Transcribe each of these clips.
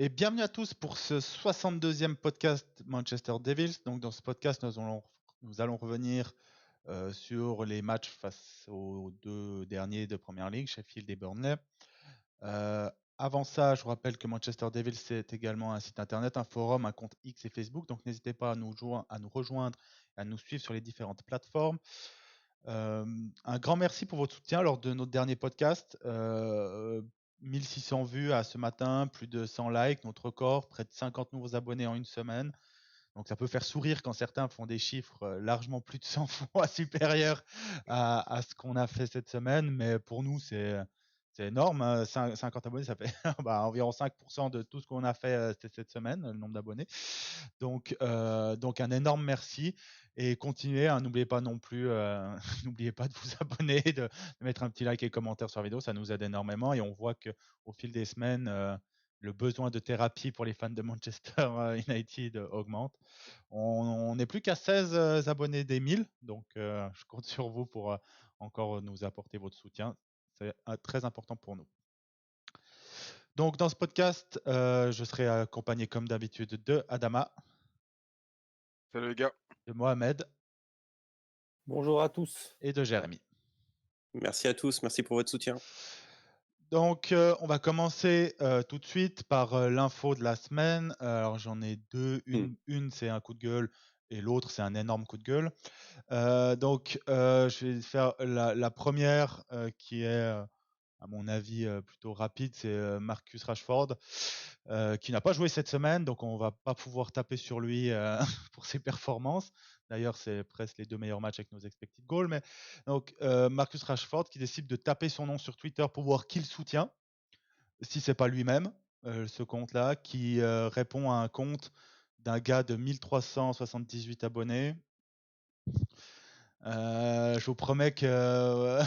Et bienvenue à tous pour ce 62e podcast Manchester Devils. Donc dans ce podcast, nous allons revenir sur les matchs face aux deux derniers de Première Ligue, Sheffield et Burnley. Euh, Avant ça, je vous rappelle que Manchester Devils, c'est également un site internet, un forum, un compte X et Facebook. Donc n'hésitez pas à nous rejoindre, à nous suivre sur les différentes plateformes. Un grand merci pour votre soutien lors de notre dernier podcast. 1600 vues à ce matin, plus de 100 likes, notre record, près de 50 nouveaux abonnés en une semaine. Donc ça peut faire sourire quand certains font des chiffres largement plus de 100 fois supérieurs à ce qu'on a fait cette semaine. Mais pour nous, c'est énorme. 50 abonnés, ça fait environ 5% de tout ce qu'on a fait cette semaine, le nombre d'abonnés. Donc un énorme merci et continuez. N'oubliez pas non plus, n'oubliez pas de vous abonner, de mettre un petit like et commentaire sur la vidéo, ça nous aide énormément et on voit que au fil des semaines, le besoin de thérapie pour les fans de Manchester United augmente. On n'est plus qu'à 16 abonnés des 1000, donc je compte sur vous pour encore nous apporter votre soutien. C'est très important pour nous. Donc dans ce podcast, je serai accompagné comme d'habitude de Adama. Salut les gars. De Mohamed. Bonjour à tous. Et de Jérémy. Merci à tous, merci pour votre soutien. Donc, on va commencer tout de suite par l'info de la semaine. Alors, j'en ai deux. Une c'est un coup de gueule et l'autre, c'est un énorme coup de gueule. Je vais faire la première qui est, à mon avis, plutôt rapide. C'est Marcus Rashford qui n'a pas joué cette semaine, donc on va pas pouvoir taper sur lui pour ses performances. D'ailleurs, c'est presque les deux meilleurs matchs avec nos expected goals. Mais donc, Marcus Rashford qui décide de taper son nom sur Twitter pour voir qui le soutient, si c'est pas lui-même, ce compte-là, qui répond à un compte d'un gars de 1378 abonnés. Je vous promets que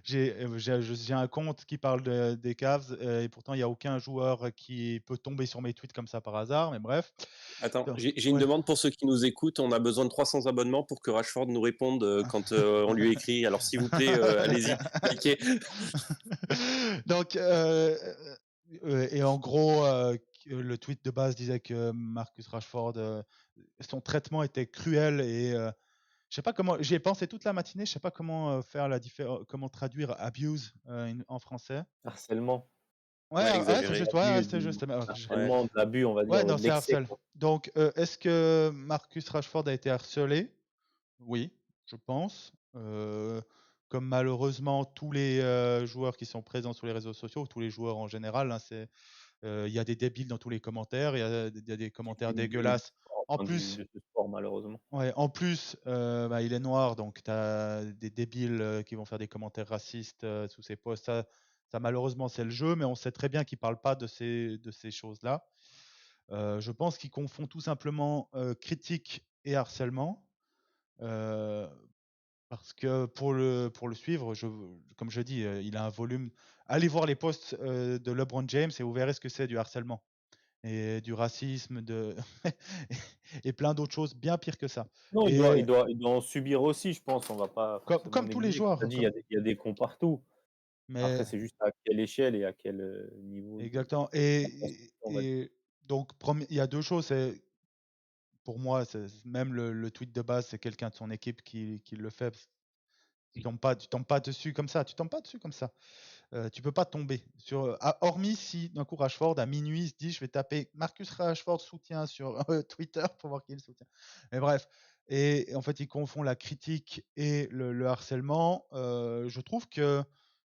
j'ai un compte qui parle des Cavs et pourtant il n'y a aucun joueur qui peut tomber sur mes tweets comme ça par hasard, mais bref. Attends, j'ai une demande pour ceux qui nous écoutent. On a besoin de 300 abonnements pour que Rashford nous réponde quand on lui écrit. Alors s'il vous plaît, allez-y, likez. Donc, et en gros, le tweet de base disait que Marcus Rashford, son traitement était cruel et je sais pas comment. J'y ai pensé toute la matinée. Je sais pas comment faire comment traduire abuse en français. Harcèlement. Ouais, c'est juste. Ouais, Abus, c'est juste. harcèlement, de l'abus, on va Ouais, dire, non, de c'est l'excès. harcèle. Donc, est-ce que Marcus Rashford a été harcelé? Oui, je pense. Comme malheureusement tous les joueurs qui sont présents sur les réseaux sociaux, tous les joueurs en général, hein, il y a des débiles dans tous les commentaires, il y a des commentaires dégueulasses. En plus, De ce sport, malheureusement. ouais, il est noir, donc tu as des débiles qui vont faire des commentaires racistes sous ses posts. Ça, malheureusement, c'est le jeu, mais on sait très bien qu'il ne parle pas de ces choses-là. Je pense qu'il confond tout simplement critique et harcèlement. Parce que pour le suivre, comme je dis, il a un volume. Allez voir les posts de LeBron James et vous verrez ce que c'est du harcèlement et du racisme et plein d'autres choses bien pires que ça. Non, Et il doit en subir aussi, je pense. On va pas forcément comme tous les négliger. Comme joueurs, tu as dit, il y a des cons partout. mais Après, c'est juste à quelle échelle et à quel niveau exactement. on va dire. Et donc, il y a deux choses. Pour moi, même le tweet de base, c'est quelqu'un de son équipe qui le fait. Tu tombes pas dessus comme ça. Tu tombes pas dessus comme ça. Tu peux pas tomber hormis si d'un coup Rashford à minuit se dit je vais taper Marcus Rashford soutien sur Twitter pour voir qui est le soutien. Mais bref, et en fait il confond la critique et le harcèlement. Je trouve que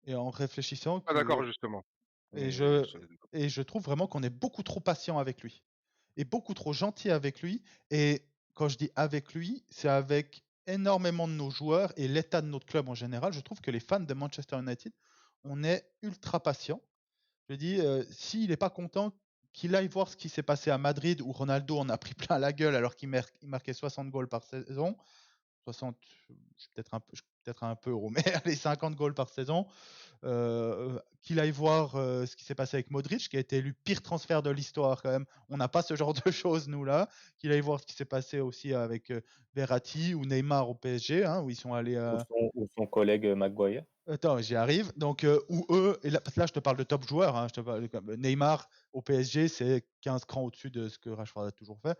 et en réfléchissant Pas que d'accord justement. et Mais je c'est- et je trouve vraiment qu'on est beaucoup trop patient avec lui et beaucoup trop gentil avec lui. Et quand je dis avec lui, c'est avec énormément de nos joueurs et l'état de notre club en général. Je trouve que les fans de Manchester United, on est ultra patient. Je dis, s'il n'est pas content, qu'il aille voir ce qui s'est passé à Madrid où Ronaldo en a pris plein la gueule alors qu'il marquait 60 goals par saison. 60, je suis peut-être un peu euro, mais allez, 50 goals par saison. Qu'il aille voir ce qui s'est passé avec Modric, qui a été élu pire transfert de l'histoire quand même. On n'a pas ce genre de choses, nous, là. Qu'il aille voir ce qui s'est passé aussi avec Verratti ou Neymar au PSG, hein, où ils sont allés... Ou son collègue Maguire. Attends, j'y arrive. Donc, où eux, et là, je te parle de top joueurs, hein, je te parle Neymar au PSG, c'est 15 crans au-dessus de ce que Rashford a toujours fait.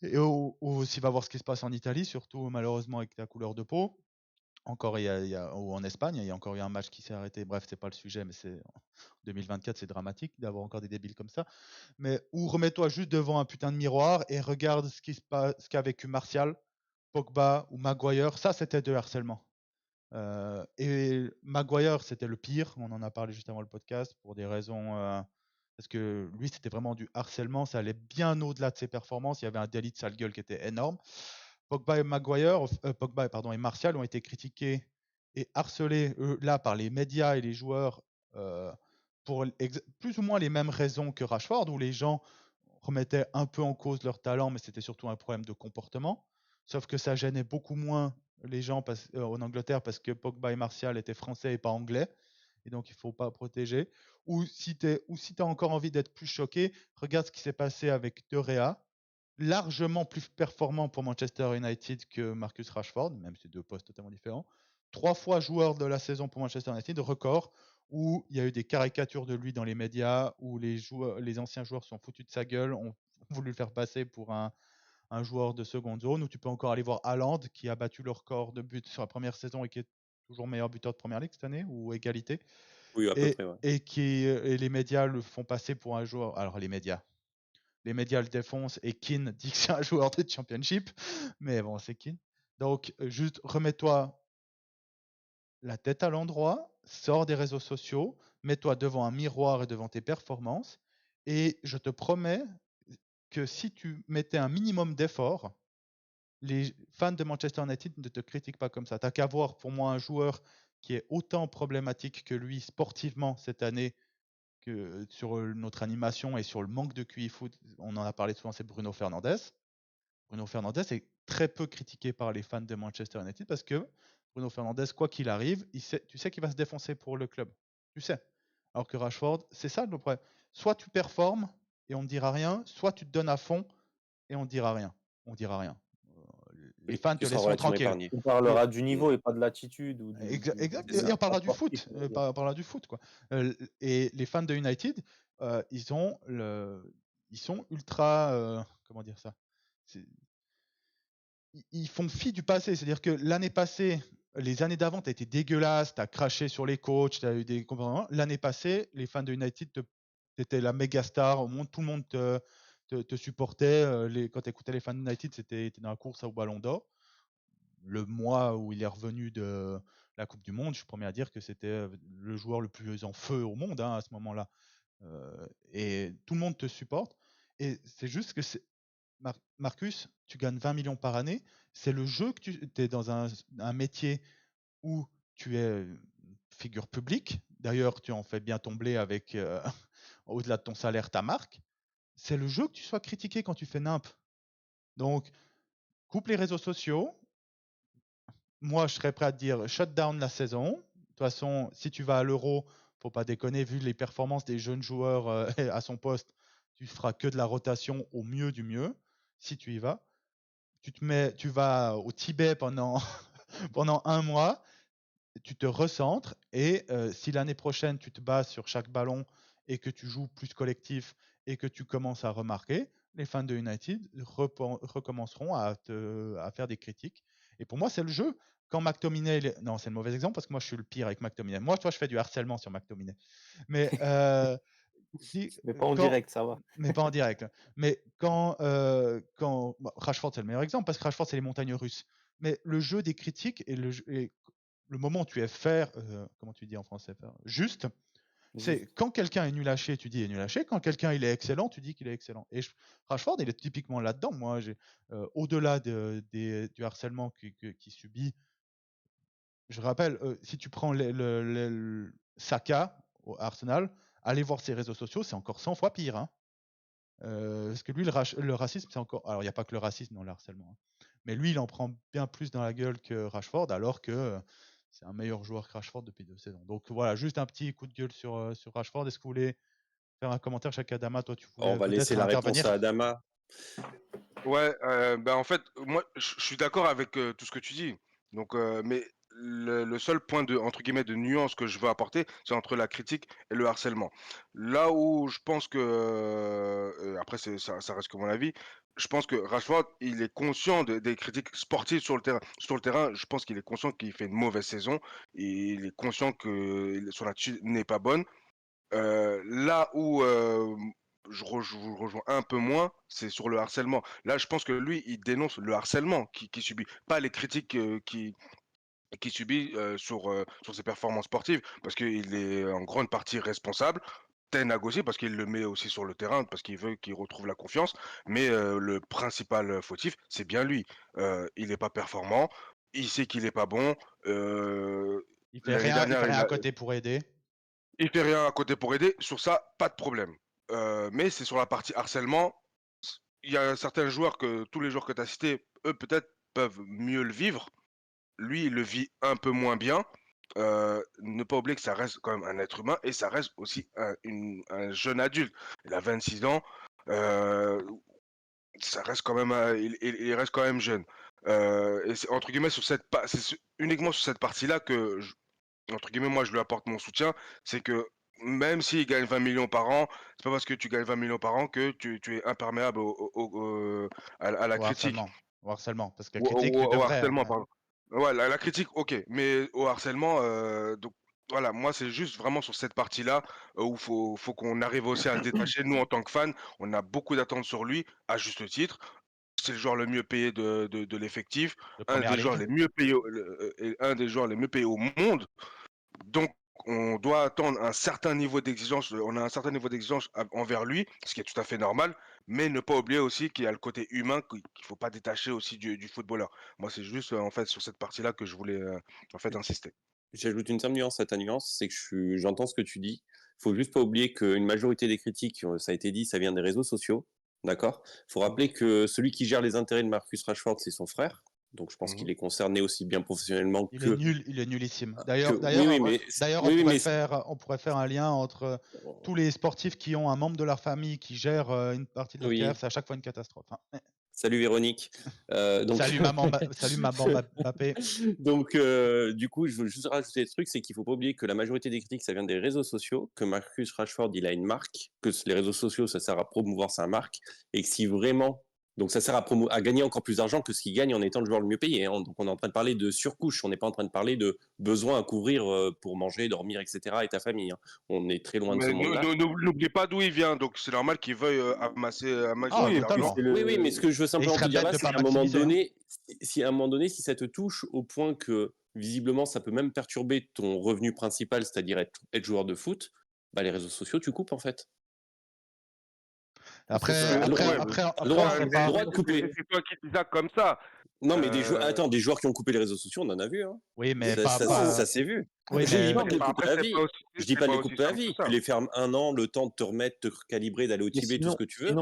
Et aussi, va voir ce qui se passe en Italie, surtout malheureusement avec ta couleur de peau. Encore, ou en Espagne, il y a encore eu un match qui s'est arrêté. Bref, c'est pas le sujet, mais c'est en 2024, c'est dramatique d'avoir encore des débiles comme ça. Mais ou remets-toi juste devant un putain de miroir et regarde ce qu'a vécu Martial, Pogba ou Maguire. Ça, c'était de harcèlement. Et Maguire, c'était le pire. On en a parlé juste avant le podcast pour des raisons. Parce que lui, c'était vraiment du harcèlement. Ça allait bien au-delà de ses performances. Il y avait un délit de sale gueule qui était énorme. Pogba et Martial ont été critiqués et harcelés là par les médias et les joueurs pour plus ou moins les mêmes raisons que Rashford, où les gens remettaient un peu en cause leur talent, mais c'était surtout un problème de comportement. Sauf que ça gênait beaucoup moins les gens en Angleterre parce que Pogba et Martial étaient français et pas anglais. Et donc, il ne faut pas protéger. Ou si tu as encore envie d'être plus choqué, regarde ce qui s'est passé avec De Gea, largement plus performant pour Manchester United que Marcus Rashford, même si c'est deux postes totalement différents. 3 fois joueur de la saison pour Manchester United, record, où il y a eu des caricatures de lui dans les médias, où les anciens joueurs sont foutus de sa gueule, ont voulu le faire passer pour un joueur de seconde zone, où tu peux encore aller voir Haaland, qui a battu le record de buts sur la première saison et qui est toujours meilleur buteur de première ligue cette année, ou égalité. Oui, à peu près, ouais. Et les médias le font passer pour un joueur. Alors, les médias le défoncent et Keane dit que c'est un joueur de championship. Mais bon, c'est Keane. Donc, juste remets-toi la tête à l'endroit, sors des réseaux sociaux, mets-toi devant un miroir et devant tes performances. Et je te promets que si tu mettais un minimum d'effort, les fans de Manchester United ne te critiquent pas comme ça. T'as qu'à voir pour moi un joueur qui est autant problématique que lui sportivement cette année que sur notre animation et sur le manque de QI foot. On en a parlé souvent, c'est Bruno Fernandes. Bruno Fernandes est très peu critiqué par les fans de Manchester United parce que Bruno Fernandes, quoi qu'il arrive, tu sais qu'il va se défoncer pour le club. Tu sais. Alors que Rashford, c'est ça le problème. Soit tu performes et on ne dira rien, soit tu te donnes à fond et on ne dira rien. On dira rien. Les fans te laisseront tranquille. On parlera du niveau et pas de l'attitude. Exact. Et on parlera du foot. On parlera du foot, quoi. Et les fans de United, ils sont ultra. Comment dire ça? Ils font fi du passé. C'est-à-dire que l'année passée, les années d'avant, tu as été dégueulasse, tu as craché sur les coachs, tu as eu des comportements. L'année passée, les fans de United, tu étais la méga star au monde, tout le monde te supportait. Quand tu écoutais les fans de United, c'était dans la course au Ballon d'Or. Le mois où il est revenu de la Coupe du Monde, je suis premier à dire que c'était le joueur le plus en feu au monde à ce moment-là. Et tout le monde te supporte. Et c'est juste que Marcus, tu gagnes 20 millions par année. C'est le jeu que tu es dans un métier où tu es figure publique. D'ailleurs, tu en fais bien ton blé avec, au-delà de ton salaire, ta marque. C'est le jeu que tu sois critiqué quand tu fais nimp. Donc, coupe les réseaux sociaux. Moi, je serais prêt à te dire shut down la saison. De toute façon, si tu vas à l'Euro, faut pas déconner, vu les performances des jeunes joueurs à son poste, tu feras que de la rotation au mieux du mieux, si tu y vas. Tu vas au Tibet pendant, pendant un mois, tu te recentres, et si l'année prochaine, tu te bats sur chaque ballon et que tu joues plus collectif et que tu commences à remarquer, les fans de United recommenceront à faire des critiques. Et pour moi, c'est le jeu. Quand McTominay... Non, c'est le mauvais exemple parce que moi, je suis le pire avec McTominay. Moi, je fais du harcèlement sur McTominay. Mais... mais pas en direct, ça va. Mais pas en direct. Mais quand Rashford, c'est le meilleur exemple parce que Rashford, c'est les montagnes russes. Mais le jeu des critiques et le moment où tu es comment tu dis en français, juste, c'est quand quelqu'un est nul à chier, tu dis il est nul à chier. Quand quelqu'un il est excellent, tu dis qu'il est excellent. Et Rashford, il est typiquement là-dedans. Moi, au-delà du harcèlement qu'il subit, je rappelle, si tu prends Saka au Arsenal, allez voir ses réseaux sociaux, c'est encore 100 fois pire. Hein. Parce que lui, le racisme, c'est encore. Alors, il n'y a pas que le racisme dans le harcèlement. Hein. Mais lui, il en prend bien plus dans la gueule que Rashford, alors que c'est un meilleur joueur que Rashford depuis 2 saisons. Donc voilà, juste un petit coup de gueule sur Rashford. Est-ce que vous voulez faire un commentaire, chaque Adama? Toi, tu voulais On va laisser la réponse à Adama. Ouais, en fait, moi, je suis d'accord avec tout ce que tu dis. Donc, mais le seul point de, entre guillemets, de nuance que je veux apporter, c'est entre la critique et le harcèlement. Là où je pense que, après ça reste que mon avis, je pense que Rashford, il est conscient des critiques sportives sur le terrain. Sur le terrain, je pense qu'il est conscient qu'il fait une mauvaise saison. Et il est conscient que son attitude n'est pas bonne. Là où je vous rejoins un peu moins, c'est sur le harcèlement. Là, je pense que lui, il dénonce le harcèlement qu'il subit, pas les critiques qu'il subit sur ses performances sportives, parce qu'il est en grande partie responsable. Ten Hag aussi, parce qu'il le met aussi sur le terrain, parce qu'il veut qu'il retrouve la confiance. Mais le principal fautif, c'est bien lui. Il n'est pas performant, il sait qu'il n'est pas bon. L'année Il dernière, fait rien à côté pour aider. il fait rien à côté pour aider. Sur ça, pas de problème. Mais c'est sur la partie harcèlement. Il y a certains joueurs tous les joueurs que tu as cités, eux peut-être peuvent mieux le vivre. Lui, il le vit un peu moins bien. Ne pas oublier que ça reste quand même un être humain et ça reste aussi un jeune adulte. Il a 26 ans. euh, Ça reste quand même, il reste quand même jeune. Et c'est entre guillemets uniquement sur cette partie-là que, entre guillemets, moi je lui apporte mon soutien. C'est que même s'il gagne 20 millions par an, c'est pas parce que tu gagnes 20 millions par an que tu es imperméable à la Au critique. harcèlement. Au harcèlement. Parce que Ou critique, tu au devrais. harcèlement, pardon. Ouais, la critique, OK, mais au harcèlement, donc voilà, moi, c'est juste vraiment sur cette partie-là, où faut qu'on arrive aussi à le détacher. Nous, en tant que fans, on a beaucoup d'attentes sur lui, à juste titre. C'est le joueur le mieux payé de l'effectif, De un première des joueurs ligue. les mieux payés et un des joueurs les mieux payés au monde. Donc, on doit attendre un certain niveau d'exigence, on a un certain niveau d'exigence envers lui, ce qui est tout à fait normal, mais ne pas oublier aussi qu'il y a le côté humain qu'il ne faut pas détacher aussi du footballeur. Moi, c'est juste en fait sur cette partie-là que je voulais en fait insister. J'ajoute une simple nuance à ta nuance, c'est que j'entends ce que tu dis. Il faut juste pas oublier qu'une majorité des critiques, ça a été dit, ça vient des réseaux sociaux. D'accord. Il faut rappeler que celui qui gère les intérêts de Marcus Rashford, c'est son frère. Donc je pense Mhm. qu'il est concerné aussi bien professionnellement Il est que. nul, il est nullissime. Oui, oui, mais. D'ailleurs, Oui, oui, mais. on pourrait faire un lien entre tous les sportifs qui ont un membre de leur famille qui gère une partie de leur carrière. Oui. C'est à chaque fois une catastrophe. Hein. Salut Véronique. Donc... Salut maman Mbappé. Donc, du coup, je veux juste rajouter des trucs, c'est qu'il faut pas oublier que la majorité des critiques, ça vient des réseaux sociaux, que Marcus Rashford, il a une marque, que les réseaux sociaux, ça sert à promouvoir sa marque, et que si vraiment... Donc, ça sert à gagner encore plus d'argent que ce qu'il gagne en étant le joueur le mieux payé. Hein. Donc, on est en train de parler de surcouche, on n'est pas en train de parler de besoin à couvrir pour manger, dormir, etc. et ta famille. Hein. On est très loin de ce Mais monde-là. n'oublie pas d'où il vient, donc c'est normal qu'il veuille amasser un Ah, maximum Oui, et puis d'argent. totalement. Oui, oui, mais ce que je veux Et il simplement te serait dire bête là, de c'est pas qu'à un moment maximiser. Hein. donné, si à un moment donné, si ça te touche au point que visiblement ça peut même perturber ton revenu principal, c'est-à-dire être joueur de foot, bah les réseaux sociaux, tu coupes en fait. Après, T'as le droit, on sait t'as le pas. droit de couper. C'est toi qui dis ça comme ça. Non, mais attends, des joueurs qui ont coupé les réseaux sociaux, on en a vu. Hein. Oui, mais Ça s'est vu. Oui, Je dis mais pas de les Bah, couper après, à c'est pas vie. aussi, Je dis c'est pas de pas les aussi couper à simple que vie. ça. Tu les fermes 1 an, le temps de te remettre, te calibrer, d'aller au Mais Tibet, tout ce que tu veux.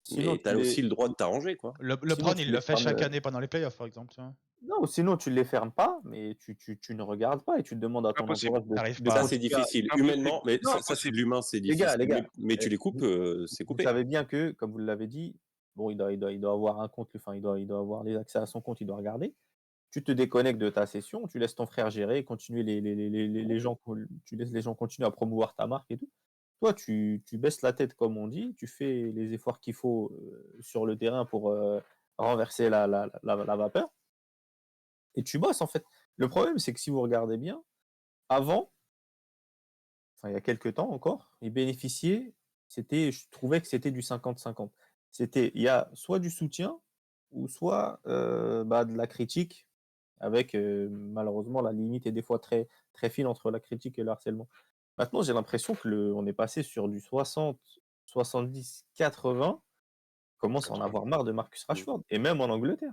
sinon Mais tu as aussi le droit de t'arranger, quoi. Le sinon, Bron, tu il les le fait chaque fermes. année pendant les playoffs, par exemple. Tu vois. Non, sinon tu les fermes pas, mais tu ne regardes pas et tu demandes à ton Impossible. entourage T'arrives de pas. Ça, c'est continuer à... difficile. Impossible. Humainement, mais Non, ça c'est de impossible. l'humain, c'est Les gars, difficile. Mais tu les coupes, c'est vous coupé. savez bien que, comme vous l'avez dit, bon, il doit avoir un compte, enfin, il doit avoir les accès à son compte, il doit regarder. Tu te déconnectes de ta session, tu laisses ton frère gérer, continuer les gens, tu laisses les gens continuer à promouvoir ta marque et tout. Toi, tu baisses la tête, comme on dit, tu fais les efforts qu'il faut sur le terrain pour renverser la vapeur et tu bosses en fait. Le problème, c'est que si vous regardez bien, avant, enfin, il y a quelques temps encore, ils bénéficiaient, je trouvais que c'était du 50-50. Il y a soit du soutien ou soit de la critique, avec malheureusement la limite est des fois très, très fine entre la critique et le harcèlement. Maintenant, j'ai l'impression on est passé sur du 60, 70, 80, commence à en 80. avoir marre de Marcus Rashford, et même en Angleterre.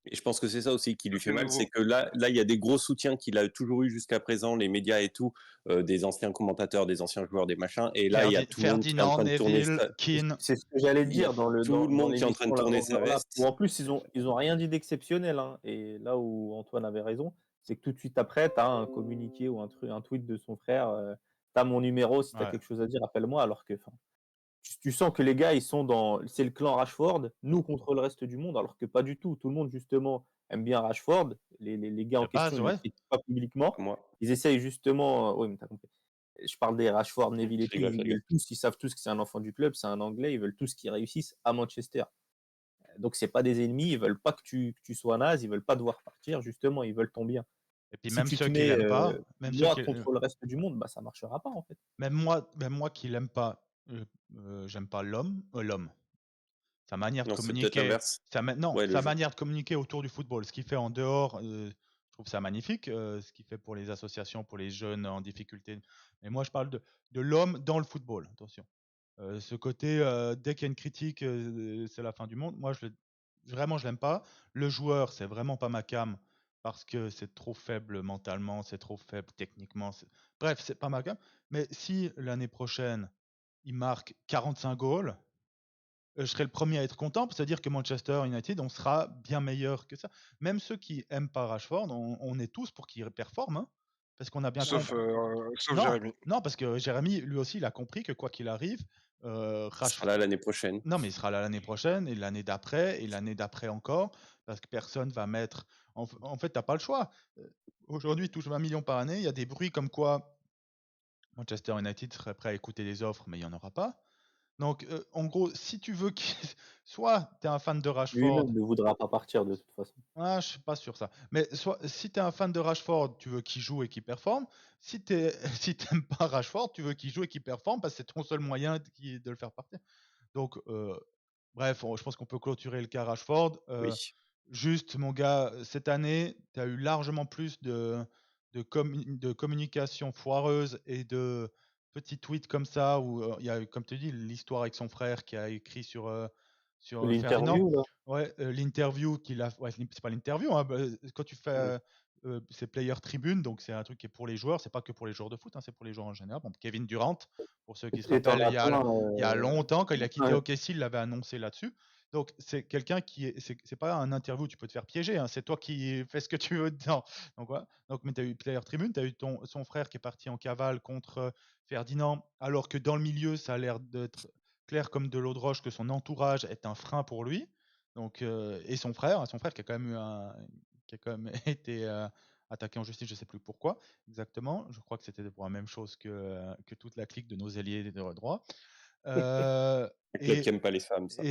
Et je pense que c'est ça aussi qui lui fait C'est mal, c'est nouveau. que là, il y a des gros soutiens qu'il a toujours eu jusqu'à présent, les médias et tout, des anciens commentateurs, des anciens joueurs, des machins. Et là, il y a tout le monde qui est en Ferdinand, train de tourner Neville, Keane. C'est ce que j'allais il y a dire tout le dans monde qui est en train de l'émission tourner sa l'Overlap, où veste. en plus ils ont rien dit d'exceptionnel, hein. Et là où Antoine avait raison, c'est que tout de suite après, tu as un communiqué ou un tweet de son frère, tu as mon numéro, si tu as Ouais. quelque chose à dire, appelle-moi, alors que tu sens que les gars, ils sont c'est le clan Rashford, nous contre le reste du monde, alors que pas du tout. Tout le monde, justement, aime bien Rashford. Les gars De en question, base, ils le ouais. critiquent pas publiquement. Moi, Ils essayent justement, oui, mais tu compris. Je parle des Rashford, Neville et je tout, rigole, je ils rigole. veulent tous, ils savent tous que c'est un enfant du club, c'est un Anglais, ils veulent tous qu'il réussisse à Manchester. Donc c'est pas des ennemis, ils veulent pas que tu sois naze, ils veulent pas te voir partir, justement, ils veulent ton bien. Et puis Si même tu ceux te qui mets, l'aiment pas, même ceux moi qui, contre le reste du monde, bah ça marchera pas, en fait. même moi qui l'aime pas, j'aime pas l'homme. Sa manière de Non, c'est peut-être communiquer, l'inverse. non, Ouais, le sa jeu. manière de communiquer autour du football, ce qu'il fait en dehors, je trouve ça magnifique, ce qu'il fait pour les associations, pour les jeunes en difficulté. Mais moi, je parle de l'homme dans le football, attention. Ce côté, dès qu'il y a une critique, c'est la fin du monde. Moi, vraiment, je l'aime pas. Le joueur, c'est vraiment pas ma came parce que c'est trop faible mentalement, c'est trop faible techniquement. Bref, c'est pas ma came. Mais si l'année prochaine, il marque 45 goals, je serai le premier à être content, c'est-à-dire que Manchester United, on sera bien meilleur que ça. Même ceux qui aiment pas Rashford, on est tous pour qu'il performe, hein, parce qu'on a bien Sauf, compris. sauf Non, Jérémy. non, parce que Jérémy, lui aussi, il a compris que quoi qu'il arrive, Il sera là l'année prochaine. non, mais il sera là l'année prochaine, et l'année d'après, et l'année d'après encore, parce que personne va mettre. En fait, t'as pas le choix. Aujourd'hui, il touche 20 millions par année. Il y a des bruits comme quoi Manchester United serait prêt à écouter les offres, mais il n'y en aura pas. Donc, en gros, si tu veux qu'il. Soit tu es un fan de Rashford. Lui-même ne voudra pas partir de toute façon. Ah, je suis pas sûr ça. Mais soit, si tu es un fan de Rashford, tu veux qu'il joue et qu'il performe. Si tu si t'aimes pas Rashford, tu veux qu'il joue et qu'il performe parce que c'est ton seul moyen de le faire partir. Donc, bref, je pense qu'on peut clôturer le cas Rashford. Oui. Juste, mon gars, cette année, tu as eu largement plus de communication foireuse et de petits tweets comme ça, où il y a, comme tu dis, l'histoire avec son frère qui a écrit sur Ferdinand. L'interview, là, Ouais, l'interview qu'il a. Ouais, c'est pas l'interview, hein, quand tu fais. C'est Player Tribune, donc c'est un truc qui est pour les joueurs, c'est pas que pour les joueurs de foot, hein, c'est pour les joueurs en général. Bon, Kevin Durant, pour ceux qui se et t'en rappellent, as plein. il y a longtemps, quand il a quitté Ouais. OKC, il l'avait annoncé là-dessus. Donc, c'est quelqu'un qui est. C'est pas un interview, tu peux te faire piéger, hein, c'est toi qui fais ce que tu veux dedans. Donc, voilà. Donc, mais tu as eu Player Tribune, tu as eu son frère qui est parti en cavale contre Ferdinand, alors que dans le milieu, ça a l'air d'être clair comme de l'eau de roche que son entourage est un frein pour lui. Donc, et son frère qui a quand même qui a quand même été attaqué en justice, je sais plus pourquoi exactement. Je crois que c'était pour la même chose que toute la clique de nos alliés de droit. Euh, Un club qui et aime pas les femmes, ça.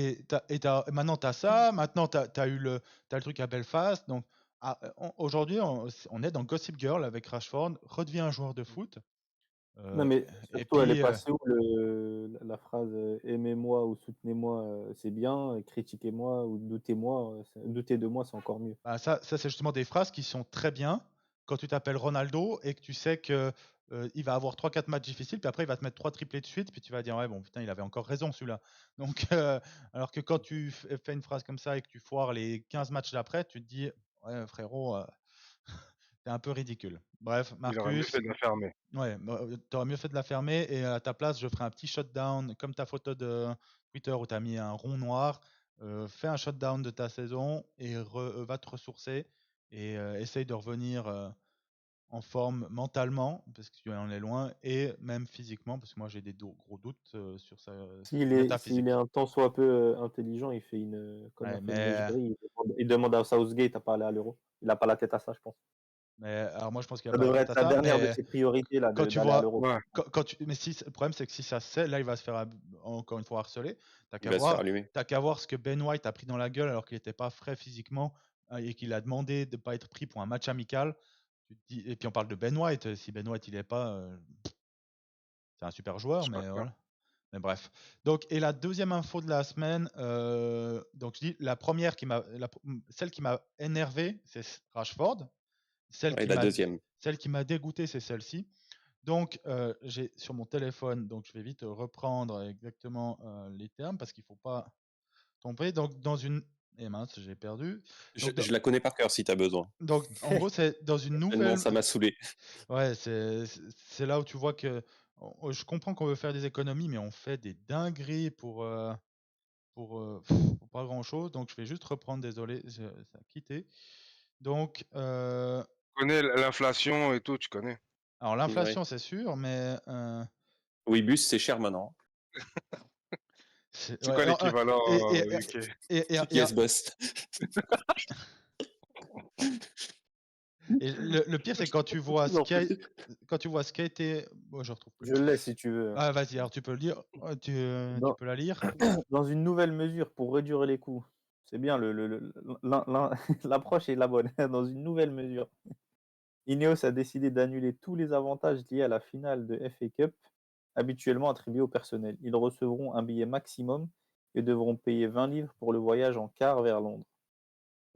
maintenant, tu as ça. Maintenant, tu as le truc à Belfast. Donc, aujourd'hui, on est dans Gossip Girl avec Rashford, redevient un joueur de foot. Non, Euh, mais et surtout, elle est puis, passée où la phrase aimez-moi ou soutenez-moi, c'est bien, et critiquez-moi ou doutez-moi, doutez de moi, c'est encore mieux. bah, ça c'est justement des phrases qui sont très bien quand tu t'appelles Ronaldo et que tu sais que il va avoir 3-4 matchs difficiles, puis après il va te mettre 3 triplés de suite, puis tu vas dire ouais bon putain il avait encore raison celui-là. Donc alors que quand tu fais une phrase comme ça et que tu foires les 15 matchs d'après, tu te dis ouais frérot, t'es un peu ridicule. Bref, Il aurait mieux fait Marcus, de la fermer. ouais, t'aurais mieux fait de la fermer et à ta place je ferai un petit shutdown comme ta photo de Twitter où t'as mis un rond noir. Fais un shutdown de ta saison et va te ressourcer et essaye de revenir en forme mentalement parce que tu en es loin et même physiquement parce que moi j'ai des gros doutes sur son état S'il est physique. un tant soit peu intelligent, il fait comme Ouais, a fait Neige-Brie, il demande à Southgate à pas aller à l'Euro. Il n'a pas la tête à ça, je pense. alors moi je pense qu'il a Ça pas la devrait tête être à la ça, dernière de mais ses priorités là, quand tu d'aller à vois, l'Euro. Ouais. mais si le problème c'est que si ça se sait, là il va se faire encore une fois harceler. T'as Il qu'à va se faire voir, allumer. t'as qu'à voir ce que Ben White a pris dans la gueule alors qu'il n'était pas frais physiquement et qu'il a demandé de ne pas être pris pour un match amical. Et puis on parle de Ben White. Si Ben White il est pas, c'est un super joueur, Je sais pas mais quoi. voilà. Mais bref. Donc, et la deuxième info de la semaine, donc je dis la première celle qui m'a énervé, c'est Rashford. Celle Et qui la m'a deuxième. celle qui m'a dégoûté, c'est celle-ci. Donc, j'ai sur mon téléphone, donc je vais vite reprendre exactement les termes parce qu'il faut pas tomber. Donc, dans une. Eh mince, j'ai perdu. Je, Donc, je la connais par cœur si tu as besoin. en gros, c'est dans une Tellement nouvelle. ça m'a saoulé. Ouais, c'est là où tu vois que. Je comprends qu'on veut faire des économies, mais on fait des dingueries pour pas grand-chose. Donc, je vais juste reprendre, désolé, ça a quitté. Donc, Tu connais l'inflation et tout, tu connais. alors Ouais. l'inflation, c'est sûr, mais Oui, bus, c'est cher maintenant. C'est- C'est ouais, quoi alors, l'équivalent et, UK? Yes, boss. et le pire, c'est quand tu vois J'en peux Skate, plus. quand tu vois Skate et. Bon, je retrouve plus. Je l'ai si tu veux. Ah, vas-y, alors tu peux le dire. Tu Dans, peux la lire. dans une nouvelle mesure pour réduire les coûts. C'est bien, l'approche est la bonne. Dans une nouvelle mesure. Ineos a décidé d'annuler tous les avantages liés à la finale de FA Cup habituellement attribués au personnel. Ils recevront un billet maximum et devront payer 20 livres pour le voyage en car vers Londres.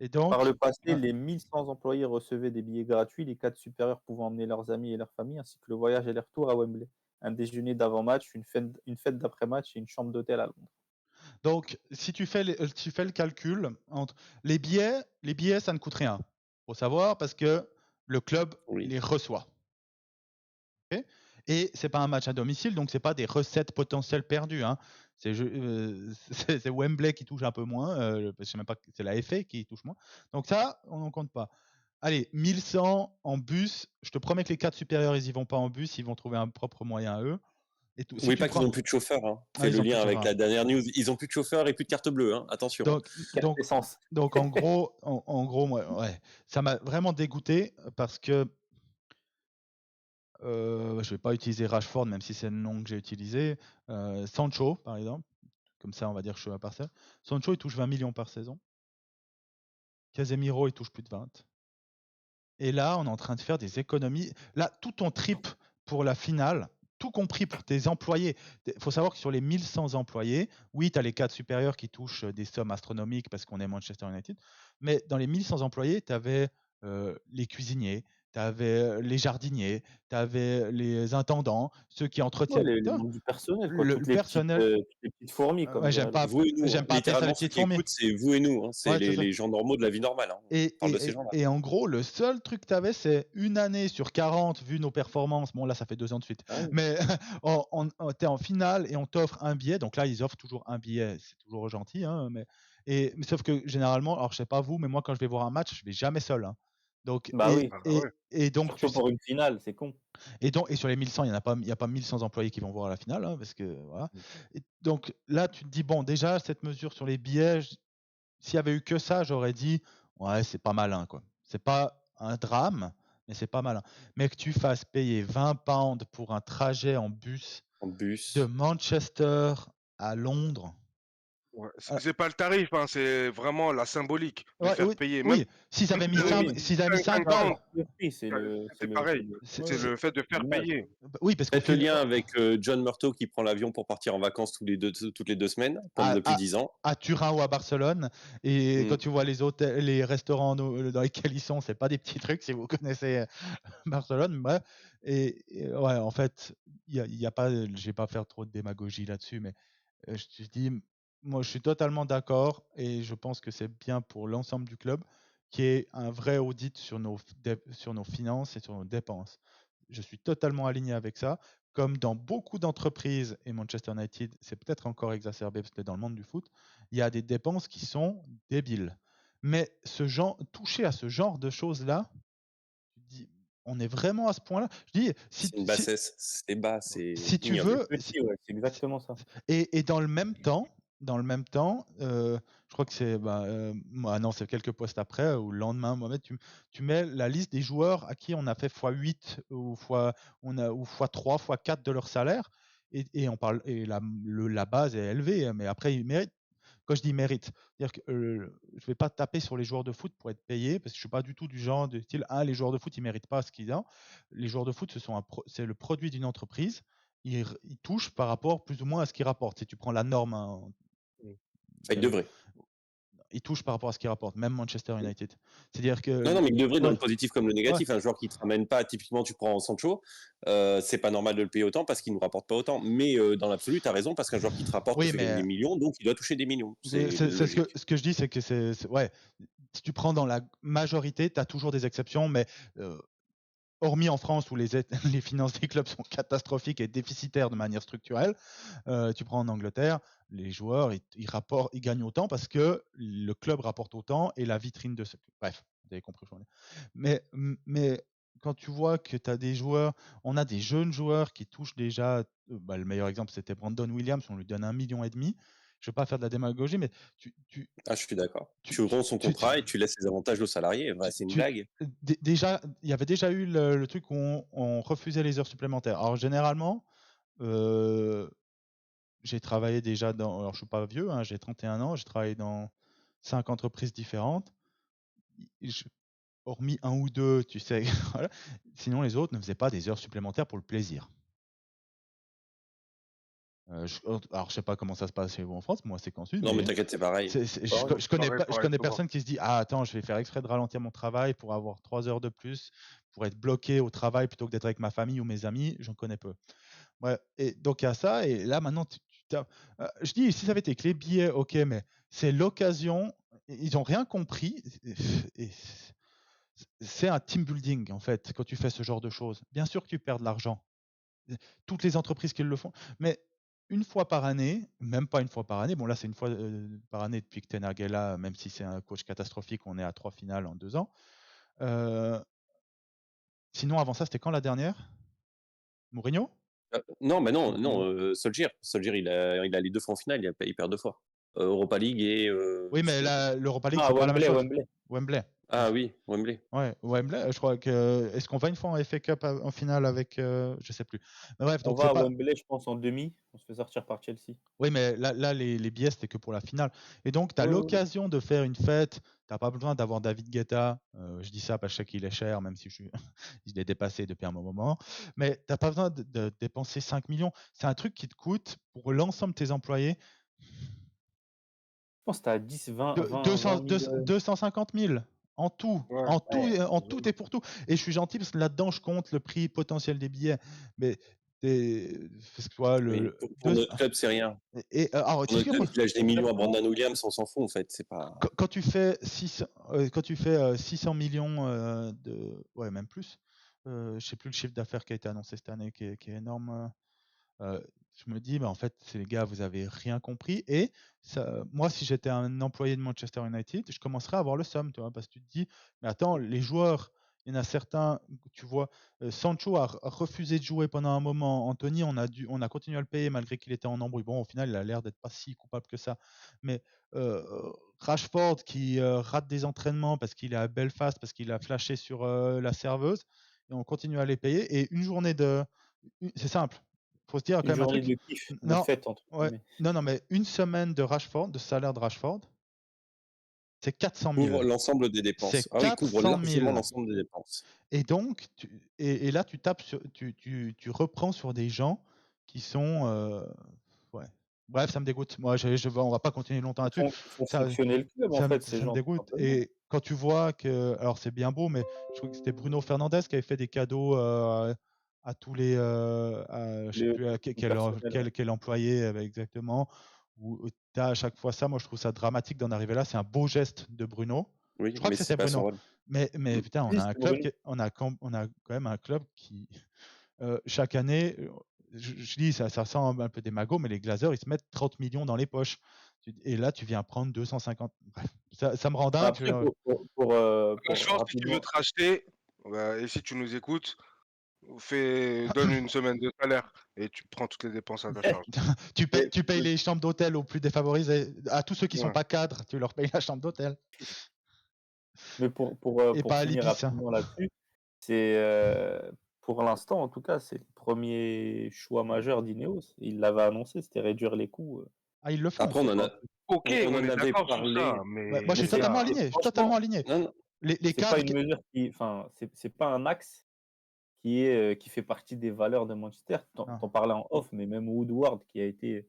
Et Par donc, le passé, les 1100 employés recevaient des billets gratuits, les cadres supérieurs pouvant emmener leurs amis et leurs familles, ainsi que le voyage aller-retour à Wembley, un déjeuner d'avant-match, une fête d'après-match et une chambre d'hôtel à Londres. donc, si tu fais le calcul entre les billets, ça ne coûte rien. Faut savoir parce que le club Oui. les reçoit. Ok. Et c'est pas un match à domicile, donc c'est pas des recettes potentielles perdues. Hein. C'est Wembley qui touche un peu moins. Je sais même pas, c'est la FA qui touche moins. Donc ça, on n'en compte pas. Allez, 1100 en bus. Je te promets que les cadres supérieurs, ils y vont pas en bus, ils vont trouver un propre moyen à eux. Et tout. Si Oui, tu pas qu'ils prends, n'ont plus de chauffeur. Hein. ah, Fais ils le ont plus lien de avec chauffeur. la dernière news. Ils ont plus de chauffeur et plus de carte bleue. Hein. Attention. Donc, Carte donc, essence. donc en gros, moi, ouais, ça m'a vraiment dégoûté parce que je vais pas utiliser Rashford, même si c'est le nom que j'ai utilisé. Sancho, par exemple, comme ça, on va dire que je suis à part ça. Sancho, il touche 20 millions par saison. Casemiro, il touche plus de 20. Et là, on est en train de faire des économies. Là, tout ton trip pour la finale, tout compris pour tes employés. Il faut savoir que sur les 1100 employés, oui, tu as les cadres supérieurs qui touchent des sommes astronomiques parce qu'on est Manchester United, mais dans les 1100 employés, tu avais les cuisiniers, tu avais les jardiniers, tu avais les intendants, ceux qui Ouais, entretiennent les membres du personnel, quoi. le personnel. Toutes les petites fourmis, comme Ouais, dirait l'autre. Vous et nous. Hein. j'aime pas appeler ça les Littéralement, ceux petites qui fourmis. écoutent, c'est vous et nous. Hein. C'est Ouais, c'est ça. les gens normaux de la vie normale. Hein. On parle de ces gens-là. Et en gros, le seul truc que tu avais, c'est une année sur 40, vu nos performances. Bon, là, ça fait 2 ans de suite. Ah oui. Mais tu es en finale et on t'offre un billet. Donc là, ils offrent toujours un billet. C'est toujours gentil. Hein, mais sauf que généralement, alors je sais pas vous, mais moi, quand je vais voir un match, je vais jamais seul. Hein. Donc, Bah oui, Ah bah ouais. et donc, surtout pour une finale, c'est con. et sur les 1100, il n'y a pas 1100 employés qui vont voir la finale. Hein, parce que, voilà. Et donc là, tu te dis, bon, déjà, cette mesure sur les billets, s'il y avait eu que ça, j'aurais dit ouais, c'est pas malin quoi. C'est pas un drame, mais c'est pas malin. Mais que tu fasses payer 20 pounds pour un trajet en bus En bus. de Manchester à Londres. Ouais. C'est pas le tarif, hein, c'est vraiment la symbolique de Ouais, faire oui, payer. Même oui. S'ils avaient mis Oui, 5, oui. s'ils avaient mis 5 5 balles, pounds, Le prix, c'est c'est pareil. c'est, C'est c'est- le fait de faire l'image. payer. oui, parce qu'au Faites le final, lien avec John Murtaugh qui prend l'avion pour partir en vacances toutes les 2 semaines à, depuis 10 ans. à Turin ou à Barcelone, et quand Mm. tu vois les hôtels, les restaurants dans lesquels ils sont, c'est pas des petits trucs si vous connaissez Barcelone, bref. Ouais, en fait, il y a pas, je vais pas faire trop de démagogie là-dessus, mais je te dis, moi, je suis totalement d'accord et je pense que c'est bien pour l'ensemble du club qu'il y ait un vrai audit sur nos finances et sur nos dépenses. Je suis totalement aligné avec ça. Comme dans beaucoup d'entreprises, et Manchester United, c'est peut-être encore exacerbé parce que dans le monde du foot, il y a des dépenses qui sont débiles. Mais toucher à ce genre de choses-là, tu te dis, on est vraiment à ce point-là. Je dis, C'est une bassesse. C'est bas, c'est si tu ignoble. veux, Petit, ouais, c'est exactement ça. et dans le même temps, je crois que c'est, non, c'est quelques postes après ou le lendemain, Mohamed, tu mets la liste des joueurs à qui on a fait x8 ou x3, x4 de leur salaire, et on parle, et la base est élevée, mais après ils méritent. Quand je dis mérite, c'est-à-dire que je vais pas taper sur les joueurs de foot pour être payé, parce que je suis pas du tout du genre de style, les joueurs de foot ils méritent pas ce qu'ils ont. Les joueurs de foot, c'est le produit d'une entreprise. Ils touchent par rapport plus ou moins à ce qu'ils rapportent. Si tu prends la norme, hein, Enfin, il devrait. ils touchent par rapport à ce qu'ils rapportent, même Manchester United. C'est-à-dire que Non, mais il devrait dans ouais, le positif comme le ouais, négatif. Un joueur qui ne te ramène pas, typiquement, tu prends Sancho, c'est pas normal de le payer autant parce qu'il ne nous rapporte pas autant. Mais dans l'absolu, tu as raison, parce qu'un joueur qui te rapporte te oui, fait gagner mais des millions, donc il doit toucher des millions. C'est logique. ce que je dis, c'est que ouais, si tu prends dans la majorité, tu as toujours des exceptions, mais hormis en France où les finances des clubs sont catastrophiques et déficitaires de manière structurelle, tu prends en Angleterre, les joueurs, ils gagnent autant parce que le club rapporte autant et la vitrine de ce club. Bref, vous avez compris. Mais quand tu vois que tu as des joueurs, on a des jeunes joueurs qui touchent déjà, le meilleur exemple c'était Brandon Williams, on lui donne 1,5 million. je veux pas faire de la démagogie, mais Ah, je suis d'accord. tu, Tu romps son tu, contrat et tu laisses les avantages aux salariés. Ouais, c'est une tu- blague. déjà, il y avait déjà eu le truc où on refusait les heures supplémentaires. Alors généralement, j'ai travaillé déjà dans, alors je suis pas vieux, hein, j'ai 31 ans, j'ai travaillé dans 5 entreprises différentes. Hormis un ou deux, tu sais, voilà. Sinon les autres ne faisaient pas des heures supplémentaires pour le plaisir. Alors je sais pas comment ça se passe chez vous en France, moi c'est qu'en Suisse, Non, mais mais t'inquiète, c'est pareil. je connais Pareil, pas, je pareil connais pour moi. personne qui se dit ah attends, je vais faire exprès de ralentir mon travail pour avoir 3 heures de plus, pour être bloqué au travail plutôt que d'être avec ma famille ou mes amis, j'en connais peu. Ouais, et donc il y a ça, et là maintenant je dis si ça avait été que les billets, ok, mais c'est l'occasion, ils ont rien compris, et c'est un team building en fait quand tu fais ce genre de choses. Bien sûr que tu perds de l'argent, toutes les entreprises qui le font, mais une fois par année, même pas une fois par année, bon là c'est une fois par année depuis que Ten Hag est là, même si c'est un coach catastrophique, on est à 3 finales en 2 ans. Sinon avant ça, c'était quand la dernière? Mourinho? Non, mais non, Solskjaer. Solskjaer, il a les 2 fois en finale, il perd 2 fois. Europa League et Oui, je sais mais plus lequel. l'Europa League, Ah, c'est pas la même chose. Wembley. Wembley. Ah oui, Wembley. Ouais, Wembley, je crois que. Est-ce qu'on va une fois en FA Cup en finale avec. Je sais plus. Mais bref, On donc va c'est à pas. Wembley, je pense, en demi. On se fait sortir par Chelsea. Oui, mais là les billets, c'était que pour la finale. Et donc, tu as Oui, oui. l'occasion de faire une fête. Tu pas besoin d'avoir David Guetta. Je dis ça parce que je sais qu'il est cher, même si il est dépassé depuis un moment. Mais tu pas besoin de dépenser 5 millions. C'est un truc qui te coûte pour l'ensemble de tes employés Je pense que t'as 10, 20, 20, 200, 20 000. 250 000 en tout, Ouais. Ouais, en tout et pour tout. Et je suis gentil parce que là-dedans, je compte le prix potentiel des billets. Mais parce que toi, Mais pour notre club, c'est rien. alors, Pour tu sais notre club quoi, qui lâche des millions à Brandon Williams, on s'en fout en fait. C'est pas. quand tu fais 600 millions ouais, même plus, je sais plus le chiffre d'affaires qui a été annoncé cette année, qui est énorme. Je me dis, bah, en fait, les gars, vous avez rien compris. Et moi, si j'étais un employé de Manchester United, je commencerais à avoir le somme, tu vois, parce que tu te dis, mais attends, les joueurs, il y en a certains, tu vois, Sancho a refusé de jouer pendant un moment. Anthony, on a continué à le payer malgré qu'il était en embrouille. Bon, au final, il a l'air d'être pas si coupable que ça. Mais Rashford qui rate des entraînements parce qu'il est à Belfast, parce qu'il a flashé sur la serveuse, et on continue à les payer. Et une journée c'est simple. Faut se dire quand une même un journée truc. de kiff, de Non, fête, entre ouais, guillemets. non, mais une semaine de Rashford, de salaire de Rashford, c'est 400 000. Couvre l'ensemble des dépenses. C'est Ah oui, couvre 400 largement 000. l'ensemble des dépenses. Et donc, et là, tu tapes tu reprends sur des gens qui sont, ouais. Bref, ça me dégoûte. Moi, on va pas continuer longtemps là-dessus. Ils font Ça, fonctionner le club, en fait, ces ça me gens, tout dégoûte. simplement. Et quand tu vois que, alors c'est bien beau, mais je trouve que c'était Bruno Fernandes qui avait fait des cadeaux à tous les, je sais Le plus personnel, ouais. quel employé exactement. Où tu as à chaque fois ça. Moi, je trouve ça dramatique d'en arriver là. C'est un beau geste de Bruno. Je Oui, crois mais que c'est c'était pas son Bruno. rôle. Mais putain, on Oui, a un c'est club Bruno. on a quand même un club qui, chaque année, je dis, ça sent un peu des magots, mais les Glazers, ils se mettent 30 millions dans les poches. Et là, tu viens prendre 250. Bref, ça me rend dingue. Après, pour Je pense que si tu veux rapidement, te racheter, et si tu nous écoutes, donne une semaine de salaire et tu prends toutes les dépenses à ta charge. mais, Tu payes les chambres d'hôtel aux plus défavorisés. À tous ceux qui sont Ouais. pas cadres, tu leur payes la chambre d'hôtel. mais Et pour pas à finir l'Ibis. Hein. rapidement là-dessus, c'est pour l'instant, en tout cas, c'est le premier choix majeur d'Ineos. Il l'avait annoncé, c'était réduire les coûts. Ah, ils le font. Après, Ok, on on en est avait d'accord sur parlé. ça, Ouais, moi, je mais suis Mais c'est totalement là, aligné. Je suis totalement franchement, aligné. Non, non, Les c'est pas cadres. une mesure qui, enfin, c'est pas un axe qui fait partie des valeurs de Manchester. Non. T'en parlais en off, mais même Woodward qui a été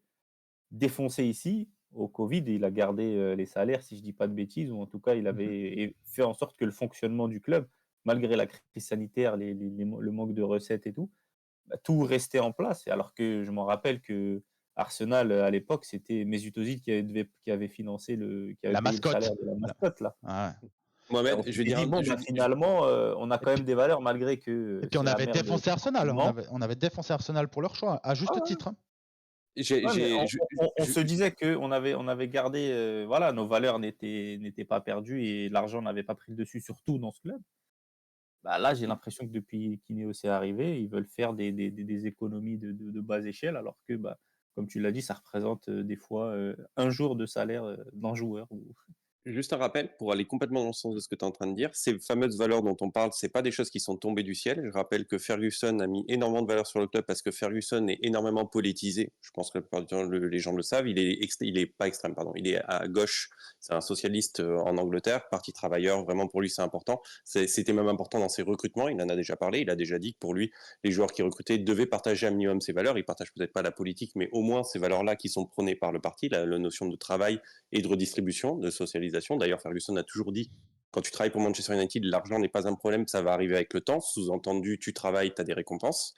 défoncé ici au Covid, il a gardé les salaires, si je dis pas de bêtises, ou en tout cas, il avait fait en sorte que le fonctionnement du club, malgré la crise sanitaire, le manque de recettes et tout, bah, tout restait en place. Alors que je m'en rappelle que Arsenal, à l'époque, c'était Mesut Özil qui avait financé qui avait La payé le mascotte. salaire de la mascotte là. Ouais. Et Mohamed, on je vais s'était dire dit bon, bah, je- finalement, on a Et quand puis, même des valeurs malgré que et puis on c'est la avait merde défoncé Arsenal. sportivement. On avait défoncé Arsenal pour leur choix, à juste titre. Hein. j'ai- Ouais, mais j'ai- je- on je- se disait qu'on avait gardé, voilà, nos valeurs n'étaient pas perdues et l'argent n'avait pas pris le dessus, surtout dans ce club. Bah, là, j'ai l'impression que depuis qu'Ineos est arrivé, ils veulent faire des économies de bas échelle, alors que bah, comme tu l'as dit, ça représente des fois un jour de salaire d'un joueur. Juste un rappel, pour aller complètement dans le sens de ce que tu es en train de dire, ces fameuses valeurs dont on parle, c'est pas des choses qui sont tombées du ciel. Je rappelle que Ferguson a mis énormément de valeur sur le club parce que Ferguson est énormément politisé. Je pense que la plupart du temps, les gens le savent. Il est pas extrême, pardon. Il est à gauche. C'est un socialiste en Angleterre, parti travailleur. Vraiment, pour lui, c'est important. C'était même important dans ses recrutements. Il en a déjà parlé. Il a déjà dit que pour lui, les joueurs qui recrutaient devaient partager un minimum ces valeurs. Ils partagent peut-être pas la politique, mais au moins ces valeurs-là qui sont prônées par le parti, la notion de travail et de redistribution, de socialisation. D'ailleurs, Ferguson a toujours dit, quand tu travailles pour Manchester United, l'argent n'est pas un problème, ça va arriver avec le temps. Sous-entendu, tu travailles, tu as des récompenses.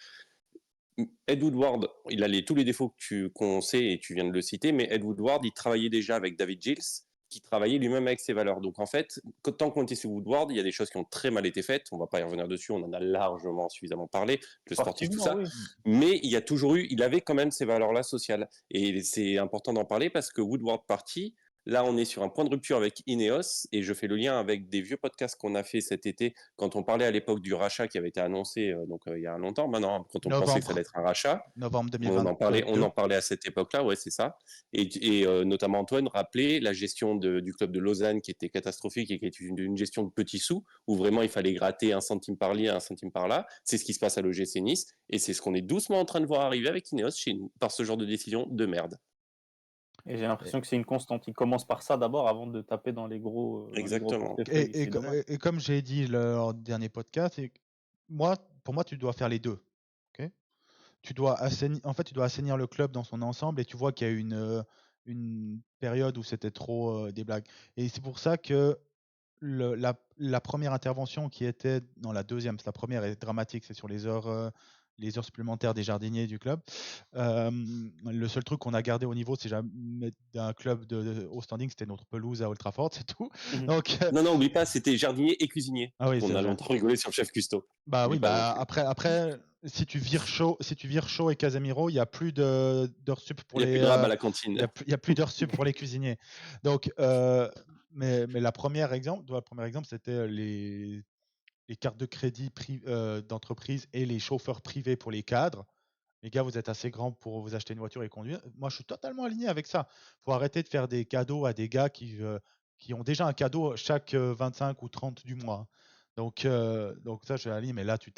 Ed Woodward, il a tous les défauts qu'on sait et tu viens de le citer, mais Ed Woodward, il travaillait déjà avec David Giles, qui travaillait lui-même avec ses valeurs. Donc en fait, tant qu'on était sur Woodward, il y a des choses qui ont très mal été faites. On ne va pas y revenir dessus, on en a largement suffisamment parlé, le sportif, tout ça. Oui. Mais il avait quand même ces valeurs-là sociales. Et c'est important d'en parler parce que Woodward parti, là, on est sur un point de rupture avec Ineos et je fais le lien avec des vieux podcasts qu'on a fait cet été quand on parlait à l'époque du rachat qui avait été annoncé il y a longtemps maintenant, quand on pensait que ça allait être un rachat. Novembre On 2022. en parlait à cette époque-là, ouais, c'est ça. Et notamment Antoine rappelait la gestion du club de Lausanne qui était catastrophique et qui était une gestion de petits sous où vraiment il fallait gratter un centime par-là, un centime par-là. C'est ce qui se passe à l'OGC Nice et c'est ce qu'on est doucement en train de voir arriver avec Ineos chez nous par ce genre de décision de merde. Et j'ai l'impression que c'est une constante. Ils commencent par ça d'abord avant de taper dans les gros. Exactement. Et comme j'ai dit lors du dernier podcast, pour moi, tu dois faire les deux. Okay, tu dois assainir le club dans son ensemble et tu vois qu'il y a une période où c'était trop des blagues. Et c'est pour ça que la première intervention qui était dans la deuxième, la première est dramatique, c'est sur les heures supplémentaires des jardiniers du club. Le seul truc qu'on a gardé au niveau, c'est jamais d'un club haut standing, c'était notre pelouse à Old Trafford, c'est tout. Donc, non, oublie pas, c'était jardinier et cuisinier. Ah oui, on a longtemps rigolé sur le chef cuistot. Bah oui, après, si tu vires Shaw et Casemiro, il n'y a plus d'heures sup pour les. Il n'y a plus de rab à la cantine. Il y a plus d'heures sup pour les cuisiniers. Donc, mais le premier exemple, c'était les cartes de crédit d'entreprise et les chauffeurs privés pour les cadres. Les gars, vous êtes assez grands pour vous acheter une voiture et conduire. Moi, je suis totalement aligné avec ça. Il faut arrêter de faire des cadeaux à des gars qui ont déjà un cadeau chaque 25 ou 30 du mois. Donc ça, je suis aligné. Mais là, tu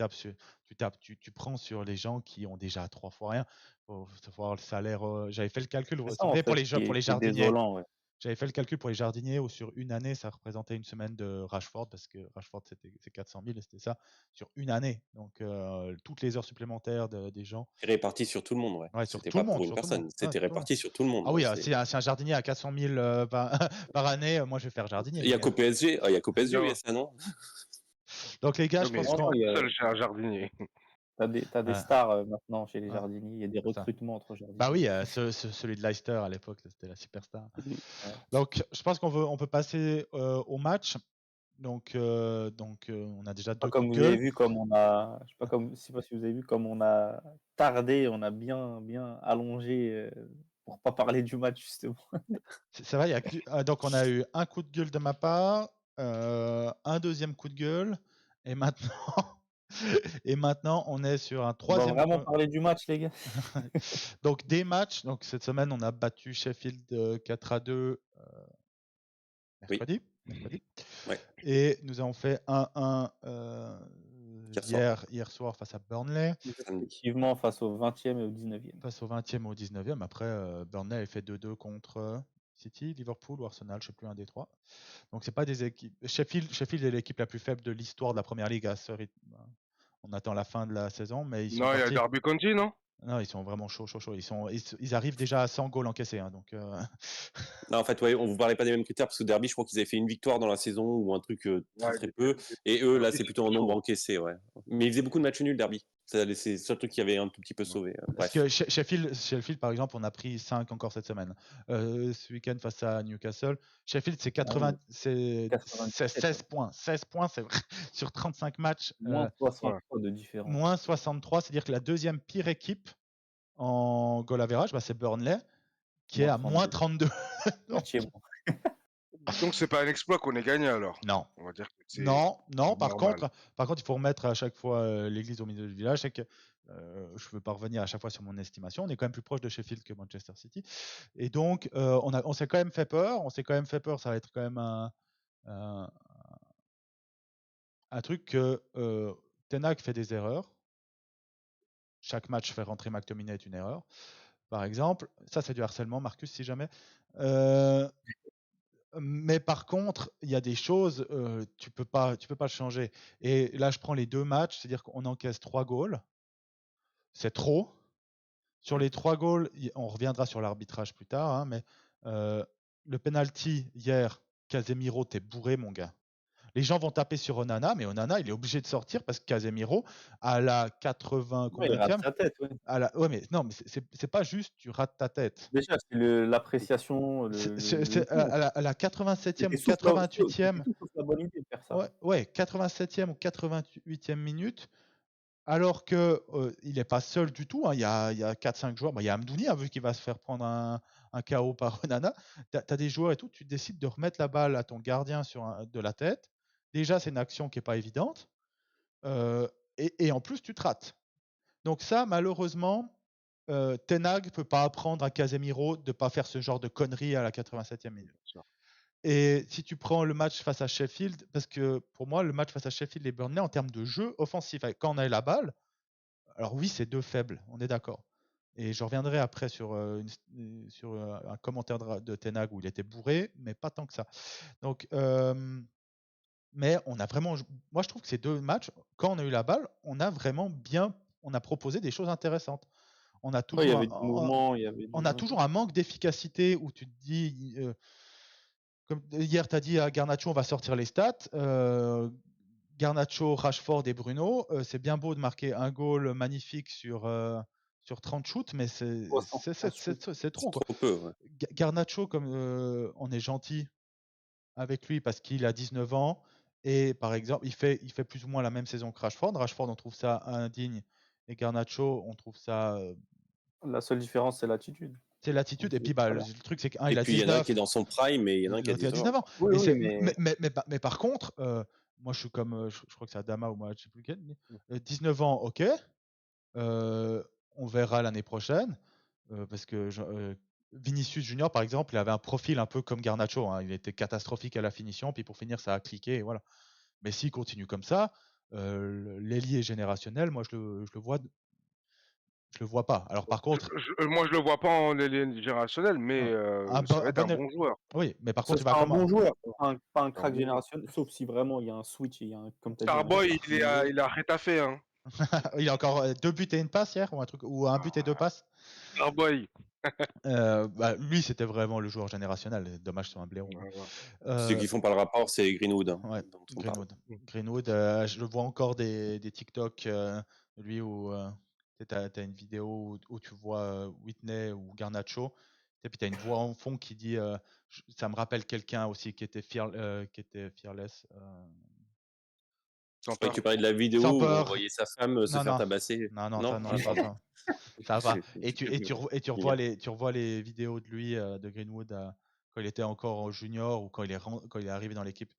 prends sur les gens qui ont déjà 3 fois rien. Faut voir le salaire. J'avais fait le calcul. Vous savez, pour les jardiniers. Désolant, ouais. J'avais fait le calcul pour les jardiniers où sur une année, ça représentait une semaine de Rashford parce que Rashford, c'est 400 000 et c'était ça sur une année. Donc, toutes les heures supplémentaires des gens. Réparti sur tout le monde, ouais. Sur c'était tout pas le monde, pour une personne, c'était réparti sur tout le monde. Ah oui, si un jardinier à 400 000 par année, moi je vais faire jardinier. Il y a qu'au PSG, ça, non? Donc les gars, je pense qu'on seul chez un jardinier. T'as des stars maintenant chez les jardiniers. Il y a des recrutements entre jardiniers. Bah oui, celui de Leicester à l'époque, c'était la superstar. Donc je pense on peut passer au match. Donc on a déjà deux coups de gueule. Vous avez vu comme on a, je sais pas si vous avez vu comme on a tardé, on a bien allongé pour pas parler du match justement. C'est vrai, donc on a eu un coup de gueule de ma part, un deuxième coup de gueule, et maintenant on est sur un troisième. On va vraiment parler du match, les gars. Donc des matchs. Donc cette semaine, on a battu Sheffield 4-2 mercredi. Ouais. Et nous avons fait 1-1 hier soir face à Burnley. Effectivement, face au 20e et au 19e. Face au 20e et au 19e. Après, Burnley a fait 2-2 contre City, Liverpool ou Arsenal, je ne sais plus, un des trois. Donc, c'est pas des équipes. Sheffield est l'équipe la plus faible de l'histoire de la Première Ligue à ce rythme. On attend la fin de la saison, mais ils sont. Non, il y a Derby County, non? Non, ils sont vraiment chauds. Ils arrivent déjà à 100 goals encaissés. Donc, Non, en fait, ouais, on vous parlait pas des mêmes critères parce que Derby, je crois qu'ils avaient fait une victoire dans la saison ou un truc très peu. Et eux, là, c'est plutôt un nombre encaissé, ouais. Mais ils faisaient beaucoup de matchs nuls, Derby. C'est le seul truc qui avait un tout petit peu sauvé. Parce que Sheffield, par exemple, on a pris 5 encore cette semaine. Ce week-end face à Newcastle. Sheffield, c'est 16 points. 16 points, c'est vrai, sur 35 matchs. Moins 63 de différence. Moins 63, c'est-à-dire que la deuxième pire équipe en goal average, c'est Burnley, qui est à moins 32. Donc c'est pas un exploit qu'on ait gagné alors. Non. On va dire que c'est Non, par normal. contre, il faut remettre à chaque fois l'église au milieu du village. C'est que je ne veux pas revenir à chaque fois sur mon estimation. On est quand même plus proche de Sheffield que Manchester City. Et donc, on s'est quand même fait peur. Ça va être quand même un, un truc que Ten Hag fait des erreurs. Chaque match fait rentrer McTominay est une erreur. Par exemple, ça c'est du harcèlement, Marcus, si jamais. Mais par contre, il y a des choses, tu peux pas le changer. Et là, je prends les 2 matchs, c'est-à-dire qu'on encaisse 3 goals. C'est trop. Sur les 3 goals, on reviendra sur l'arbitrage plus tard, hein, mais le penalty hier, Casemiro, t'es bourré, mon gars. Les gens vont taper sur Onana, mais Onana, il est obligé de sortir parce que Casemiro, à la 80 Ouais, il rate combienième, sa tête, ouais. ouais, mais non, mais c'est pas juste, tu rates ta tête. Déjà, c'est l'appréciation, le tout, en fait. À la 87e C'était ou c'était 88e, tout sauf la bonne idée de faire ça. ouais, 87e ou 88e minute, alors que il n'est pas seul du tout, hein, il y a 4-5 joueurs. Il y a Amdouni, hein, vu qu'il va se faire prendre un KO par Onana. Tu as des joueurs et tout, tu décides de remettre la balle à ton gardien de la tête. Déjà, c'est une action qui n'est pas évidente. Et en plus, tu te rates. Donc ça, malheureusement, Ten Hag ne peut pas apprendre à Casemiro de ne pas faire ce genre de conneries à la 87e minute. Et si tu prends le match face à Sheffield, parce que pour moi, le match face à Sheffield et Burnley, en termes de jeu offensif, quand on a eu la balle, alors oui, c'est 2 faibles, on est d'accord. Et je reviendrai après sur un commentaire de Ten Hag où il était bourré, mais pas tant que ça. Donc, mais on a vraiment, moi je trouve que ces 2 matchs, quand on a eu la balle, on a proposé des choses intéressantes. On a Ouais, il y toujours avait du mouvement, il y avait on du a ouais. toujours un manque d'efficacité où tu te dis, comme hier tu as dit à Garnacho, on va sortir les stats. Garnacho, Rashford et Bruno, c'est bien beau de marquer un goal magnifique sur 30 shoots, mais c'est 75 shoots. c'est C'est trop, quoi. trop peu. Ouais. Garnacho, comme on est gentil avec lui parce qu'il a 19 ans et par exemple, il fait plus ou moins la même saison que Rashford. Rashford, on trouve ça indigne et Garnacho, on trouve ça. La seule différence, c'est l'attitude, C'est comme l'attitude. tu Et disais puis, tout à le l'heure. truc, c'est qu'un, Et il a puis il y en a un qui est 19, dans son prime et il y en a un qui a l'autre, il a 19 19 ans. ans. Oui, Et oui, mais mais par contre, moi, je suis comme, je crois que c'est Adama ou moi, je sais plus lequel. Mmh. 19 ans, ok. On verra l'année prochaine. Parce que Vinicius Junior, par exemple, il avait un profil un peu comme Garnacho, hein. Il était catastrophique à la finition, puis pour finir, ça a cliqué, et voilà. Mais s'il continue comme ça, l'ailier générationnel, moi, je le vois pas. Alors par contre, Moi, je le vois pas en ailier générationnel, mais ça va un être un bon, bon joueur. oui, mais par Ce contre, il va sera un comment? bon joueur, pas un C'est un crack bon joueur. générationnel, sauf si vraiment il y a un switch et il y a un, comme tu as dit, un Starboy, switch au milieu. il a Retafe, hein. Il a encore 2 buts et une passe hier, ou un truc, ou un but et 2 passes. Starboy. Lui, c'était vraiment le joueur générationnel. Dommage, c'est un blaireau, hein. Voilà. Ceux Euh, qui font pas le rapport, c'est Greenwood Ouais, dont on parle. Greenwood. Greenwood, je le vois encore des TikTok de lui où tu as une vidéo où tu vois Whitney ou Garnacho, et puis tu as une voix en fond qui dit ça me rappelle quelqu'un aussi qui était fearless. Je Sans croyais que peur. tu parlais de la vidéo Sans où on peur. voyait sa femme se Non, faire non. tabasser. Non, non, ça, Non, non, ah, pardon. ça va. Je sais plus. Et tu revois les vidéos de lui, de Greenwood, quand il était encore en junior ou quand il est arrivé dans l'équipe.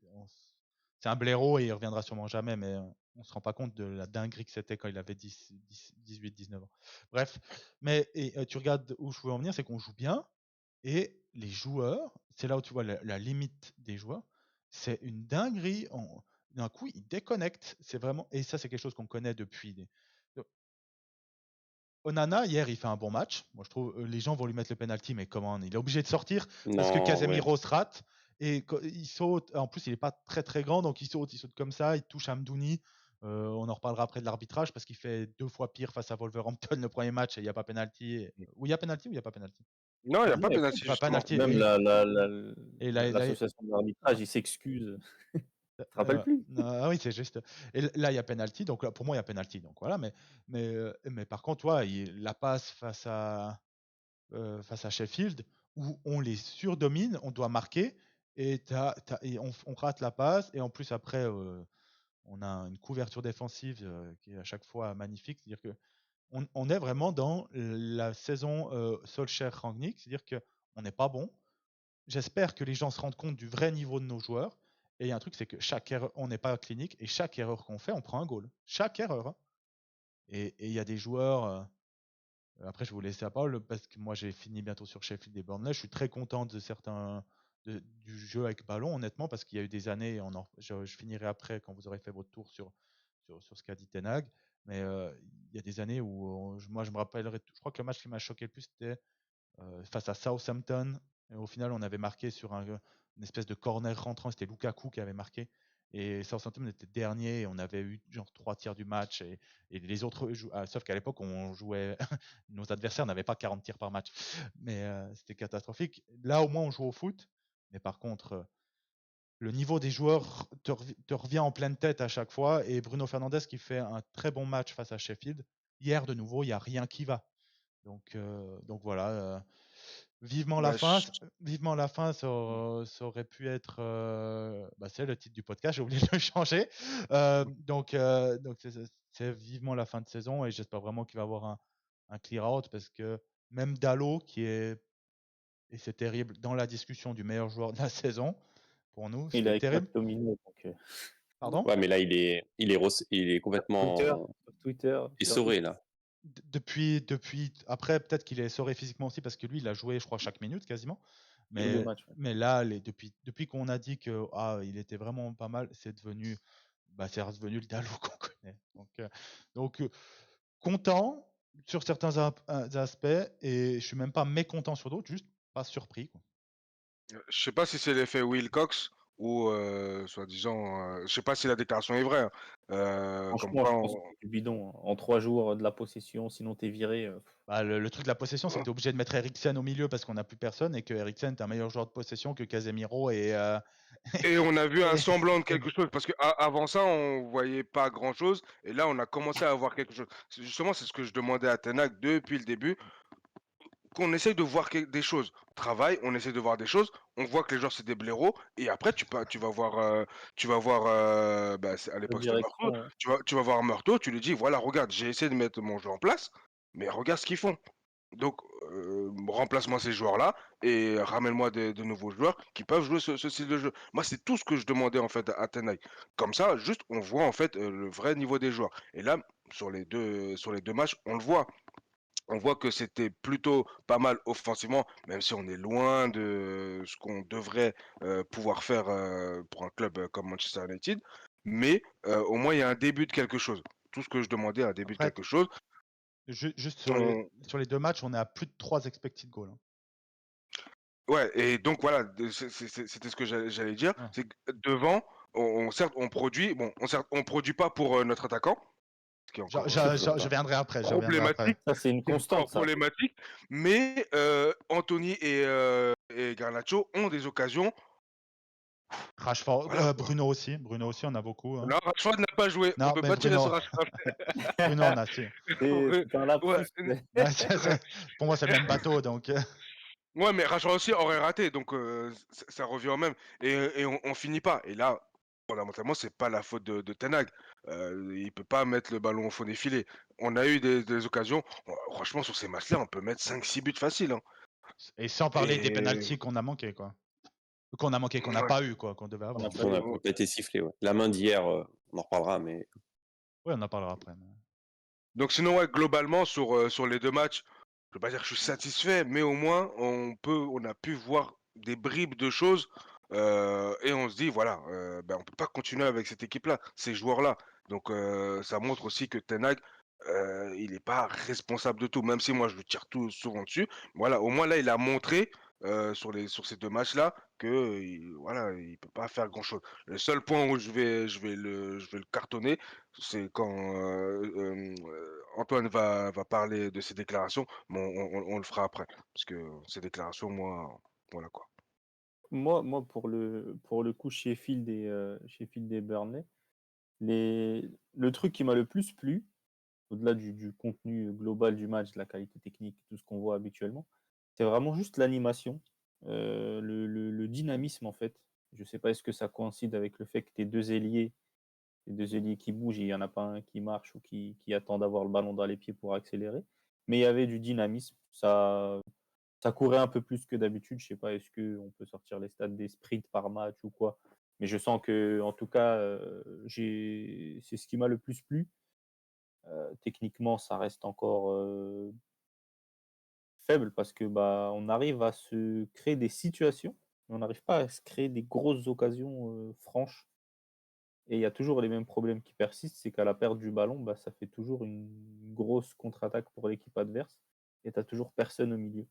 C'est un blaireau et il reviendra sûrement jamais, mais on se rend pas compte de la dinguerie que c'était quand il avait 18, 19 ans. Bref, mais tu regardes où je veux en venir, c'est qu'on joue bien et les joueurs, c'est là où tu vois la limite des joueurs, c'est une dinguerie. D'un coup, ils déconnectent. C'est vraiment, et ça, c'est quelque chose qu'on connaît depuis. Onana, hier, il fait un bon match. Moi, je trouve les gens vont lui mettre le penalty, mais comment il est obligé de sortir parce que Non, ouais. Casemiro se rate et il saute. En plus, il n'est pas très très grand, donc il saute comme ça. Il touche Amdouni. On en reparlera après de l'arbitrage parce qu'il fait 2 fois pire face à Wolverhampton le premier match et il n'y a pas penalty. Ou il y a penalty ou il n'y a pas penalty. Non, il n'y a Non, pas il y a pas penalty, Il n'y a pas justement. penalty. même Là, l'association d'arbitrage, il s'excuse. Tu te rappelles plus? Ah oui, c'est juste. Et là, il y a penalty. Donc là, pour moi, il y a penalty. Donc voilà. Mais par contre, la passe face à Sheffield, où on les surdomine, on doit marquer, et on rate la passe, et en plus après, on a une couverture défensive qui est à chaque fois magnifique, c'est-à-dire que on est vraiment dans la saison Solskjaer-Rangnick, c'est-à-dire qu'on n'est pas bon, j'espère que les gens se rendent compte du vrai niveau de nos joueurs. Et il y a un truc, c'est que chaque erreur, on n'est pas clinique, et chaque erreur qu'on fait, on prend un goal. Chaque erreur. Hein. Et il y a des joueurs. Après, je vais vous laisser la parole parce que moi, j'ai fini bientôt sur Sheffield et Burnley. Je suis très content de certains du jeu avec ballon, honnêtement, parce qu'il y a eu des années. Je finirai après quand vous aurez fait votre tour sur ce qu'a dit Ten Hag. Mais il y a des années où moi, je me rappellerai. Je crois que le match qui m'a choqué le plus, c'était face à Southampton. Et au final, on avait marqué sur une espèce de corner rentrant. C'était Lukaku qui avait marqué. Et Southampton était dernier. Et on avait eu genre 3 tiers du match. Et les autres, sauf qu'à l'époque, on jouait. Nos adversaires n'avaient pas 40 tirs par match. Mais c'était catastrophique. Là, au moins, on joue au foot. Mais par contre, le niveau des joueurs te revient en pleine tête à chaque fois. Et Bruno Fernandes qui fait un très bon match face à Sheffield. Hier, de nouveau, il n'y a rien qui va. Donc voilà. Vivement la Bah, fin, vivement la fin, ça aurait pu être, c'est le titre du podcast, j'ai oublié de le changer. Donc c'est vivement la fin de saison et j'espère vraiment qu'il va y avoir un clear out parce que même Dalot qui est, et c'est terrible, dans la discussion du meilleur joueur de la saison, pour nous, Il est c'était avec terrible. McTominay, donc Pardon? Ouais, mais là, il est Twitter, complètement sur Twitter, essoré, là. Depuis, après, peut-être qu'il est essoré physiquement aussi parce que lui, il a joué, je crois, chaque minute quasiment. tous les Mais, matchs. Ouais. mais là, depuis qu'on a dit que il était vraiment pas mal, c'est c'est redevenu le Dalot qu'on connaît. Donc content sur certains aspects et je suis même pas mécontent sur d'autres, juste pas surpris. Quoi. Je sais pas si c'est l'effet Wilcox ou soi-disant, je sais pas si la déclaration est vraie. Hein. Comme Franchement, quoi, je pense que c'est du bidon. Hein. En 3 jours de la possession, sinon t'es viré. Le truc de la possession, c'est que tu es obligé de mettre Eriksen au milieu parce qu'on n'a plus personne et que Eriksen est un meilleur joueur de possession que Casemiro et on a vu un et- semblant de quelque chose parce que avant ça, on voyait pas grand-chose et là, on a commencé à voir quelque chose. Justement, c'est ce que je demandais à Tenac depuis le début, qu'on essaye de voir des choses. Travail, on essaie de voir des choses. On voit que les joueurs c'est des blaireaux et après tu vas voir, à De l'époque c'était Meurtho. direction, ouais. Tu vas voir Meurtho, tu lui dis voilà regarde j'ai essayé de mettre mon jeu en place, mais regarde ce qu'ils font. Donc remplace-moi ces joueurs-là et ramène-moi de nouveaux joueurs qui peuvent jouer ce style de jeu. Moi c'est tout ce que je demandais en fait à Ten Hag. Comme ça juste on voit en fait le vrai niveau des joueurs. Et là sur les deux matchs on le voit. On voit que c'était plutôt pas mal offensivement, même si on est loin de ce qu'on devrait pouvoir faire pour un club comme Manchester United. Mais au moins, il y a un début de quelque chose. Tout ce que je demandais, un début de Après, quelque chose. juste On- sur les 2 matchs, on est à plus de 3 expected goals. Hein. Ouais, et donc voilà, c'était ce que j'allais dire. Ouais. C'est que devant, certes, on produit. Bon, on produit pas pour notre attaquant, ce qui est encore Je viendrai après. problématique. Ça, c'est une C'est encore constante, ça. problématique. Mais Anthony et Garnacho ont des occasions. Rashford, Voilà quoi. Bruno aussi. Bruno aussi, on a beaucoup. Hein. Non, Rashford n'a pas joué. On Non, peut mais pas tirer Bruno, sur Rashford. Bruno, on a su. C'est un Ouais, lapsus. Ouais, pour moi, c'est le même bateau. Donc, ouais, mais Rashford aussi aurait raté, donc ça revient au même. Et on finit pas. Et là, fondamentalement, c'est pas la faute de Ten Hag. Il peut pas mettre le ballon au fond des filets. On a eu des occasions. Franchement, sur ces matchs-là, on peut mettre 5-6 buts faciles. Hein. et sans parler des Et pénaltys qu'on a manqué, quoi. Qu'on n'a ouais, pas eu, quoi, qu'on devait On avoir. n'a pas On eu. a pas été sifflé, ouais. La main d'hier, on en reparlera, mais Oui, on en parlera après. donc sinon, ouais, globalement, sur les deux matchs, je peux pas dire que je suis satisfait, mais au moins, on a pu voir des bribes de choses et on se dit, voilà, on peut pas continuer avec cette équipe-là, ces joueurs-là. Donc ça montre aussi que Ten Hag, il n'est pas responsable de tout, même si moi je lui tire tout souvent dessus. Voilà, au moins là, il a montré sur ces deux matchs-là que voilà, il peut pas faire grand-chose. Le seul point où je vais le cartonner, c'est quand Antoine va parler de ses déclarations, mais on le fera après. Parce que ces déclarations, moi, voilà quoi. Moi, pour le coup, Sheffield et Burnley, le truc qui m'a le plus plu, au-delà du contenu global du match, de la qualité technique, tout ce qu'on voit habituellement, c'est vraiment juste l'animation, le dynamisme en fait. Je sais pas, est-ce que ça coïncide avec le fait que tes deux ailiers qui bougent, et il y en a pas un qui marche ou qui attend d'avoir le ballon dans les pieds pour accélérer. Mais il y avait du dynamisme. Ça, Ça courait un peu plus que d'habitude. Je sais pas, est-ce qu'on peut sortir les stats des sprints par match ou quoi? Mais je sens que, en tout cas, c'est ce qui m'a le plus plu. Techniquement, ça reste encore, faible parce que, bah, on arrive à se créer des situations, mais on n'arrive pas à se créer des grosses occasions, franches. Et il y a toujours les mêmes problèmes qui persistent, c'est qu'à la perte du ballon, bah, ça fait toujours une grosse contre-attaque pour l'équipe adverse et tu as toujours personne au milieu.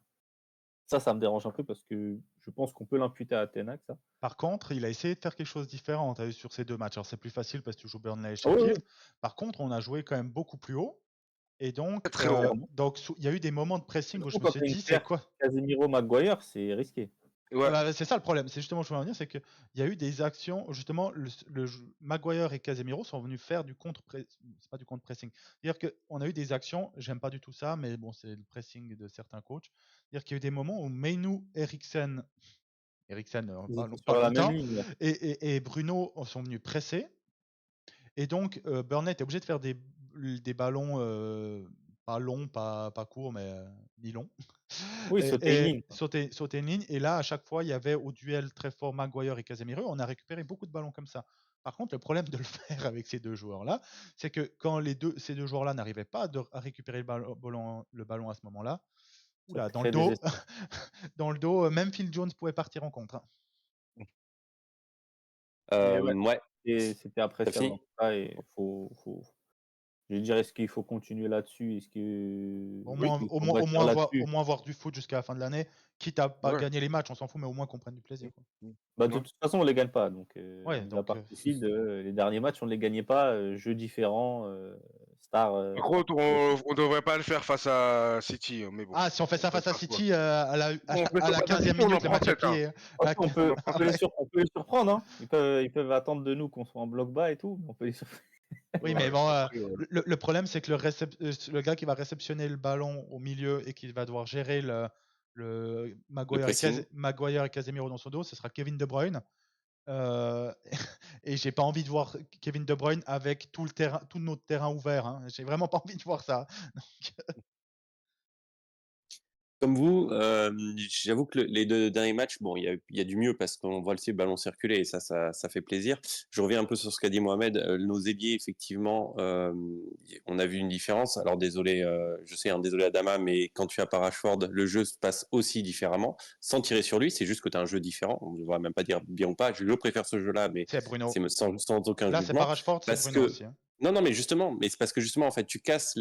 Ça me dérange un peu parce que je pense qu'on peut l'imputer à Tenac, ça. Par contre, il a essayé de faire quelque chose de différent, tu as vu, sur ces 2 matchs. Alors c'est plus facile parce que tu joues Burnley et Ah oui, oui, Sheffield. Par contre, on a joué quand même beaucoup plus haut et donc Très haut. il y a eu des moments de pressing où je surtout me quand suis tu as une dit: «C'est paire quoi?» Casemiro-Maguire, c'est risqué. Ouais. Bah, c'est ça le problème. C'est justement, je voulais en venir, c'est qu'il y a eu des actions, justement, Maguire et Casemiro sont venus faire du c'est pas du contre-pressing. C'est-à-dire qu'on a eu des actions, j'aime pas du tout ça, mais bon, c'est le pressing de certains coachs. C'est-à-dire qu'il y a eu des moments où Mainu, Eriksen, Ils étaient pas sur la même longtemps, ligne, ouais. et Bruno sont venus presser. Et donc, Burnley était obligé de faire des ballons pas longs, pas courts, mais mi-longs. Oui, sauter une Et ligne, quoi. sauter une ligne. Et là, à chaque fois, il y avait au duel très fort Maguire et Casemiro. On a récupéré beaucoup de ballons comme ça. Par contre, le problème de le faire avec ces 2 joueurs-là, c'est que quand ces 2 joueurs-là n'arrivaient pas à récupérer le ballon à ce moment-là, Ça te dans le crée des dos, espaces. dans le dos, même Phil Jones pouvait partir en contre, hein. Mais ouais, Ouais, c'était t'as appréciable en fini? tout cas et faut je vais dire, est-ce qu'il faut continuer là-dessus? Est-ce Au Oui. moins, qu'il au faut moins, au bâtir moins voir, là-dessus? du foot jusqu'à la fin de l'année, quitte à pas Ouais. gagner les matchs, on s'en fout, mais au moins qu'on prenne du plaisir, quoi. Bah, de Ouais. toute façon, on les gagne pas, donc Ouais, mis à donc part Sheffield, les derniers matchs, on ne les gagnait pas, jeux différents, Star, Par Star contre, on devrait pas le faire face à City, mais bon, si on fait ça peut face à faire quoi. City à la, Bon, on fait à ça la face à 15e City, on en minute, le prend match est 7, hein. plié. Parce qu'on peut On en prend 7. on peut les surprendre, hein. Ils peuvent attendre de nous qu'on soit en bloc bas et tout, mais on peut les surprendre. Oui, mais Ouais, bon, après, le problème, c'est que le gars qui va réceptionner le ballon au milieu et qui va devoir gérer le Le pressing. Maguire et Casemiro dans son dos, ce sera Kevin De Bruyne. Euh, et j'ai pas envie de voir Kevin De Bruyne avec tout notre terrain ouvert, hein. J'ai vraiment pas envie de voir ça. Comme vous, j'avoue que les 2 derniers matchs, bon, il y a du mieux parce qu'on voit le ballon circuler et ça fait plaisir. Je reviens un peu sur ce qu'a dit Mohamed. Nos ailiers, effectivement, on a vu une différence. Alors désolé, je sais, hein, désolé Adama, mais quand tu as pas Rashford, le jeu se passe aussi différemment. Sans tirer sur lui, c'est juste que tu as un jeu différent. On ne devrait même pas dire bien ou pas. Je préfère ce jeu-là, mais C'est Bruno. c'est sans aucun Là, c'est pas jugement. Rashford, c'est Parce Bruno que aussi, hein. non, non, mais justement, mais c'est parce que justement, en fait, tu casses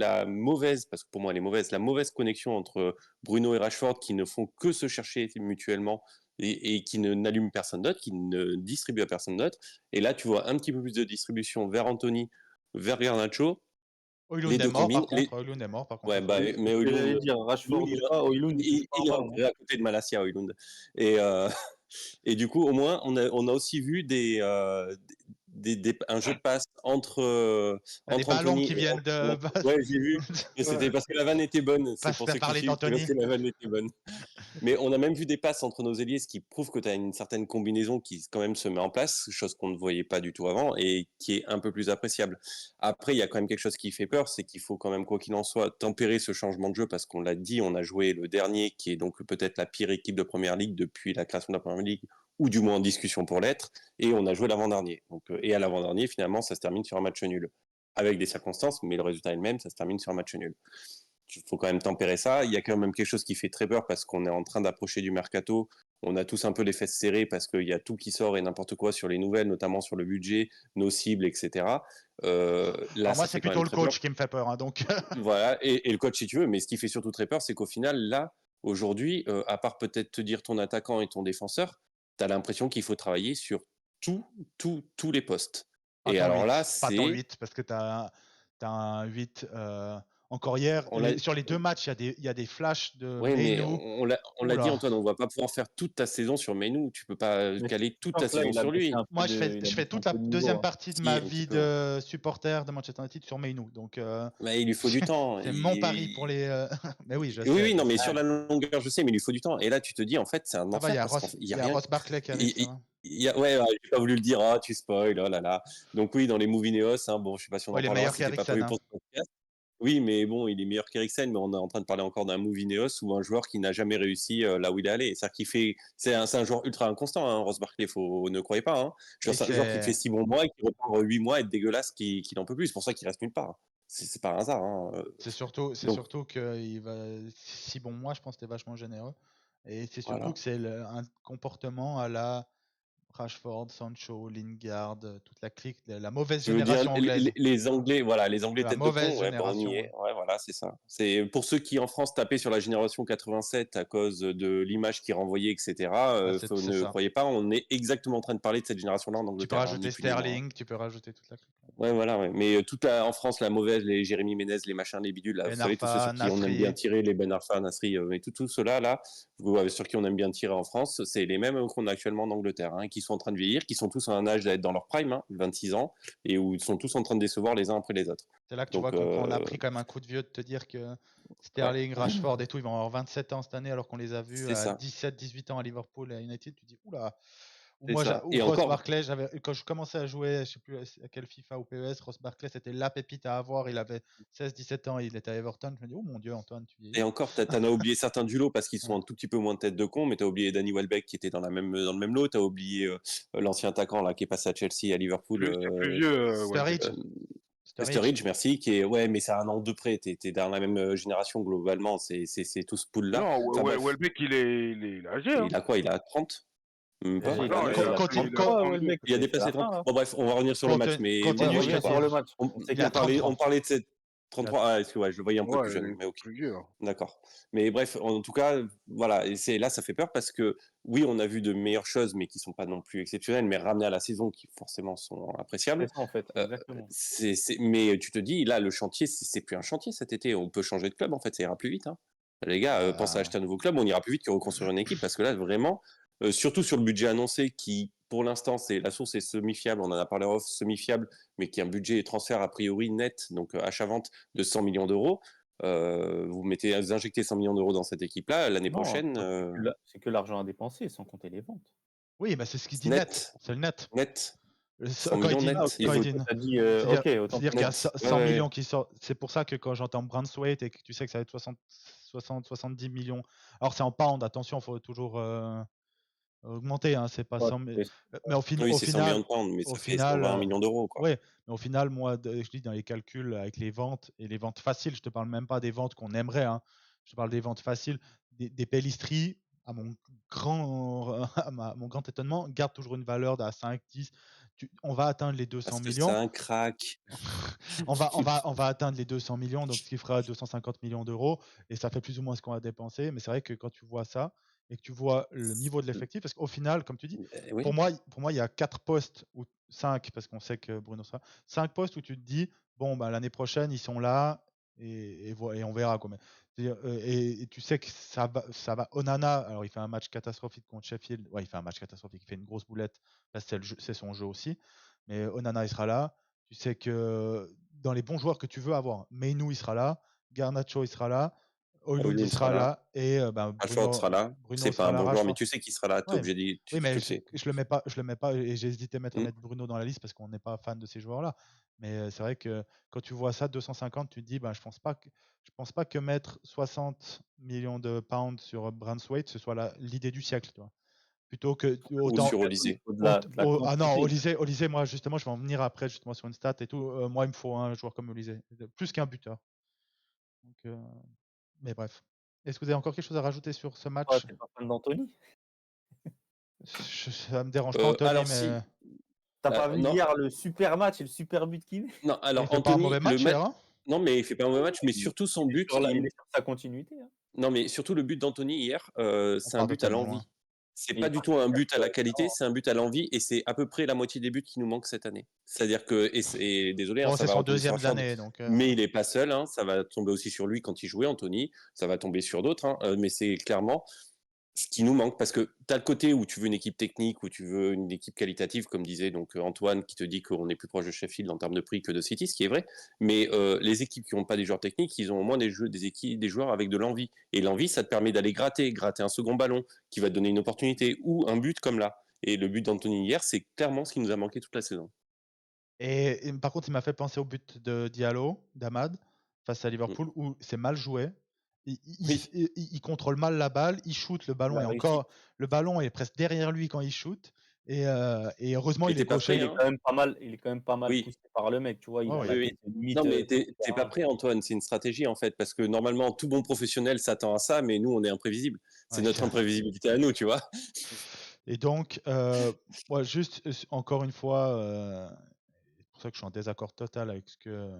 parce que pour moi, elle est mauvaise, la mauvaise connexion entre Bruno et Rashford qui ne font que se chercher mutuellement et qui n'allument personne d'autre, qui ne distribuent à personne d'autre. Et là, tu vois un petit peu plus de distribution vers Anthony, vers Garnacho, les Højlund est deux mort, combinent. par contre. Højlund est mort, par contre, Ouais, aussi. bah, Oui, c'est mais ce que j'allais Højlund, dire, Rashford ou pas, Højlund, il touche pas un il est ballon, hein. entré à côté de Malacia, Højlund. Et, et du coup, au moins, on a aussi vu un jeu de passe T'as des entre ballons Anthony qui et viennent de Ouais, j'ai vu. Et c'était Ouais. parce que la vanne était bonne. C'est Passe pour faire ça que je parler suis parce d'Anthony. que la vanne était bonne. Mais on a même vu des passes entre nos ailiers, ce qui prouve que tu as une certaine combinaison qui quand même se met en place, chose qu'on ne voyait pas du tout avant et qui est un peu plus appréciable. Après, il y a quand même quelque chose qui fait peur, c'est qu'il faut quand même, quoi qu'il en soit, tempérer ce changement de jeu parce qu'on l'a dit, on a joué le dernier qui est donc peut-être la pire équipe de Première Ligue depuis la création de la Première Ligue ou du moins en discussion pour l'être, et on a joué l'avant-dernier. Donc, et à l'avant-dernier, finalement, ça se termine sur un match nul. Avec des circonstances, mais le résultat est le même, ça se termine sur un match nul. Il faut quand même tempérer ça. Il y a quand même quelque chose qui fait très peur parce qu'on est en train d'approcher du mercato. On a tous un peu les fesses serrées parce qu'il y a tout qui sort et n'importe quoi sur les nouvelles, notamment sur le budget, nos cibles, etc. Là, Alors moi, ça c'est fait quand plutôt même le très peur. coach qui me fait peur, hein, donc. Voilà, et le coach si tu veux, mais ce qui fait surtout très peur, c'est qu'au final, là, aujourd'hui, à part peut-être te dire ton attaquant et ton défenseur, tu as l'impression qu'il faut travailler sur tous les postes. Et Attends alors là, 8, pas tant c'est 8, parce que tu as un 8 encore hier. on l'a Sur les 2 matchs, il y a des flashs de Oui, mais Mainu. on l'a dit, Oula. Antoine, on va pas pouvoir faire toute ta saison sur Menu. Tu peux pas Mais caler je toute ta pense là, saison sur lui. Moi, il a je fais baissé un toute la peu de niveau, deuxième hein. partie de Si, ma un petit vie peu. de supporter de Manchester United sur Mainu. Donc, Mais il lui faut du temps. c'est mon pari pour les. Mais oui, je Oui, sais, oui, je non, mais sais. sur la longueur, je sais, mais il lui faut du temps. Et là, tu te dis, en fait, c'est un Ça va, enfer parce qu'il il y a y a rien. Ross Barkley qui arrive, ça va. Ouais, ouais, j'ai pas voulu le dire. Ah, tu spoil, oh là là. Donc oui, dans les Movie Neos, hein, bon, je sais pas si on Ouais, en il est parlera. meilleur C'était pas qu'Eriksen, prévu hein. pour ce podcast. Oui, mais bon, il est meilleur qu'Eriksen, mais on est en train de parler encore d'un move Ineos ou un joueur qui n'a jamais réussi là où il est allé. C'est-à-dire qu'il fait, c'est un joueur ultra inconstant, hein, Ross Barkley, ne croyez pas. Hein. Et C'est un joueur qui te fait 6 bons mois et qui repart 8 mois être dégueulasse, qui n'en peut plus. C'est pour ça qu'il reste nulle part. C'est pas un hasard. Hein. c'est surtout Donc, que il va si bon moi je pense que t'es vachement généreux et c'est surtout voilà. que c'est un comportement à la Rashford, Sancho, Lingard, toute la clique, la mauvaise Je veux dire, génération anglaise. les Anglais, voilà, les Anglais La tête de mauvaise pont, ouais, bah, on y génération. est. Ouais, voilà, c'est ça. C'est pour ceux qui en France tapaient sur la génération 87 à cause de l'image qui renvoyait, etc. Bah, c'est Ne ça. croyez pas, on est exactement en train de parler de cette génération-là en Tu peux Angleterre, hein, ni rajouter plus ni moins. Sterling, tu peux rajouter toute la clique. Ouais, voilà, ouais. Mais en France, la mauvaise, les Jérémy Ménez, les machins, les bidules, là, vous Ben savez, tous ceux Arfa, sur qui on aime bien Nasri. tirer, les Ben Arfa, Nasri, et tout cela là, sur qui on aime bien tirer en France, c'est les mêmes qu'on a actuellement en Angleterre, hein, qui sont en train de vieillir, qui sont tous à un âge d'être dans leur prime, hein, 26 ans, et où ils sont tous en train de décevoir les uns après les autres. C'est là que tu Donc, vois qu'on a pris quand même un coup de vieux de te dire que ouais, Sterling, Rashford et tout, ils vont avoir 27 ans cette année alors qu'on les a vus c'est à ça, 17-18 ans à Liverpool et à United. Tu dis, oula. Ou c'est moi, ça. ou Et Ross encore, Barkley, quand je commençais à jouer, je sais plus à quel FIFA ou PES, Ross Barkley, c'était la pépite à avoir. Il avait 16-17 ans, il était à Everton. Je me dis, oh mon Dieu, Antoine, tu vieillis. t'en as oublié certains du lot parce qu'ils sont Ouais. un tout petit peu moins de tête de con, mais t'as oublié Danny Welbeck qui était dans le même lot, t'as oublié l'ancien attaquant là qui est passé à Chelsea, à Liverpool, C'est plus vieux, Welbeck. Sturridge. Sturridge. Sturridge, merci, qui est, ouais, mais c'est un an de près, t'es dans la même génération globalement, c'est tout ce pool-là. Non, Enfin bref, Welbeck, il est âgé, et hein. il a quoi? Il a 30? Même pas? Déjà, Ah non, il il a a Quand plus, il, il a quand, 32. Welbeck, Il a c'est dépassé la 30. fin, là. Bon bref, on va revenir sur le match, mais ouais, continue, ouais, je te Reviens sur dis. le match. on, On sait Il a qu'il a on 33. parlait de cette Il a 33, ouais, je le voyais un peu Ouais, plus il jeune, est mais ok. plus vieux, hein. D'accord. Mais bref, en tout cas, voilà, et là, ça fait peur parce que oui, on a vu de meilleures choses, mais qui sont pas non plus exceptionnelles, mais ramenées à la saison, qui forcément sont appréciables. C'est ça, en fait, Euh, exactement. mais tu te dis, là, le chantier, c'est plus un chantier cet été. On peut changer de club, en fait, ça ira plus vite. Hein. Les gars, pensez à Bah, acheter un nouveau club, on ira plus vite que reconstruire une équipe, parce que là, vraiment, surtout sur le budget annoncé, qui, pour l'instant, la source est semi-fiable, on en a parlé off, semi-fiable, mais qui est un budget et transfert a priori net, donc achat-vente de 100 millions d'euros. Vous injectez 100 millions d'euros dans cette équipe-là, l'année Non, prochaine, c'est que l'argent à dépenser, sans compter les ventes. oui, bah, c'est ce qu'il dit net. net, C'est le net. net, 100 Quand il millions dit, net. Ah, ok, Il quand il faut dit, tu as dit, c'est-à-dire, ok, autant c'est-à-dire qu'il y a net. 100 Ouais, ouais. millions qui sortent. C'est pour ça que quand j'entends Branswaite et que tu sais que ça va être 70 millions. Alors c'est en pound, attention, il faut toujours augmenter, hein, c'est pas Ouais, 100 mais, c'est- mais Oui, au c'est 100 millions final, de pounds, mais au ça fait final, 120 millions d'euros, quoi. ouais, mais au final, moi, je dis dans les calculs avec les ventes et les ventes faciles, je te parle même pas des ventes qu'on aimerait, hein, je te parle des ventes faciles, des Pellistri, à mon mon grand étonnement, gardent toujours une valeur d'à 5, 10. On va atteindre les 200 Parce que c'est millions. un crack. On va atteindre les 200 millions, donc ce qui fera 250 millions d'euros, et ça fait plus ou moins ce qu'on a dépensé. Mais c'est vrai que quand tu vois ça et que tu vois le niveau de l'effectif, parce qu'au final, comme tu dis, Oui. pour moi, il y a 4 postes ou 5, parce qu'on sait que Bruno sera 5 postes où tu te dis, bon, bah, l'année prochaine, ils sont là et on verra. Quoi. Et tu sais que ça va. Onana, alors il fait un match catastrophique contre Sheffield. Ouais, il fait un match catastrophique, il fait une grosse boulette parce que c'est son jeu aussi. Mais Onana, il sera là. Tu sais que dans les bons joueurs que tu veux avoir, Mainu, il sera là, Garnacho, il sera là, Højlund, il Højlund sera sera là. là, et Rashford sera là. Bruno C'est pas sera un là, bon joueur, mais Rashford. tu sais qu'il sera là. T'es Ouais. obligé de, Oui, tu mais le sais. je le mets pas, et j'ai hésité à Mm. mettre Bruno dans la liste parce qu'on n'est pas fan de ces joueurs-là. Mais c'est vrai que quand tu vois ça, 250, tu te dis, bah, je pense pas que mettre 60 millions de pounds sur Branswaite, ce soit l'idée du siècle, tu vois. Plutôt que Ou autant. sur Olysée. de la Ah non, quantité. Olysée, moi justement, je vais en venir après justement sur une stat et tout. Moi, il me faut un joueur comme Olysée, plus qu'un buteur. Donc, mais bref. Est-ce que vous avez encore quelque chose à rajouter sur ce Toi, match? t'es pas fan d'Anthony? Ça me dérange pas, Anthony, Alors mais si, T'as pas vu non, hier le super match et le super but qu'il met? non. il Alors fait pas un Anthony, mauvais match hier, hein? non, mais il fait pas un mauvais match, mais surtout son but, Il est sur sa continuité. Hein. non, mais surtout le but d'Anthony hier, On c'est un part de but à tellement loin. l'envie. C'est Mais pas il du part tout un but à la non. qualité, c'est un but à l'envie, et c'est à peu près la moitié des buts qui nous manquent cette année. C'est-à-dire que, et désolé, hein, Bon, ça c'est va son retomber sur deuxième Rashford, année, donc. mais il est pas seul, hein, ça va tomber aussi sur lui quand il jouait, Anthony, ça va tomber sur d'autres, hein, mais c'est clairement ce qui nous manque, parce que tu as le côté où tu veux une équipe technique, où tu veux une équipe qualitative, comme disait donc Antoine, qui te dit qu'on est plus proche de Sheffield en termes de prix que de City, ce qui est vrai, mais les équipes qui n'ont pas des joueurs techniques, ils ont au moins des joueurs avec de l'envie, et l'envie, ça te permet d'aller gratter un second ballon, qui va te donner une opportunité, ou un but comme là. Et le but d'Anthony hier, c'est clairement ce qui nous a manqué toute la saison. Et par contre, il m'a fait penser au but de Diallo, d'Amad. face à Liverpool où c'est mal joué. Oui. Il contrôle mal la balle, il shoot, le ballon est presque derrière lui quand il shoot. Et heureusement, Mais il est t'es pas gaucher. prêt, Il est hein. quand même pas mal Oui. poussé par le mec, tu vois. Il Ouais, a ouais. la Oui, tête oui. limite. Non, mais t'es pas prêt, Antoine. C'est une stratégie, en fait, parce que normalement, tout bon professionnel s'attend à ça, mais nous, on est imprévisible. C'est Ouais. notre imprévisibilité à nous, tu vois. Et donc, moi, juste encore une fois, c'est pour ça que je suis en désaccord total avec ce que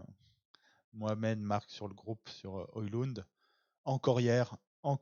Mohamed marque sur le groupe sur Højlund. Encore hier, en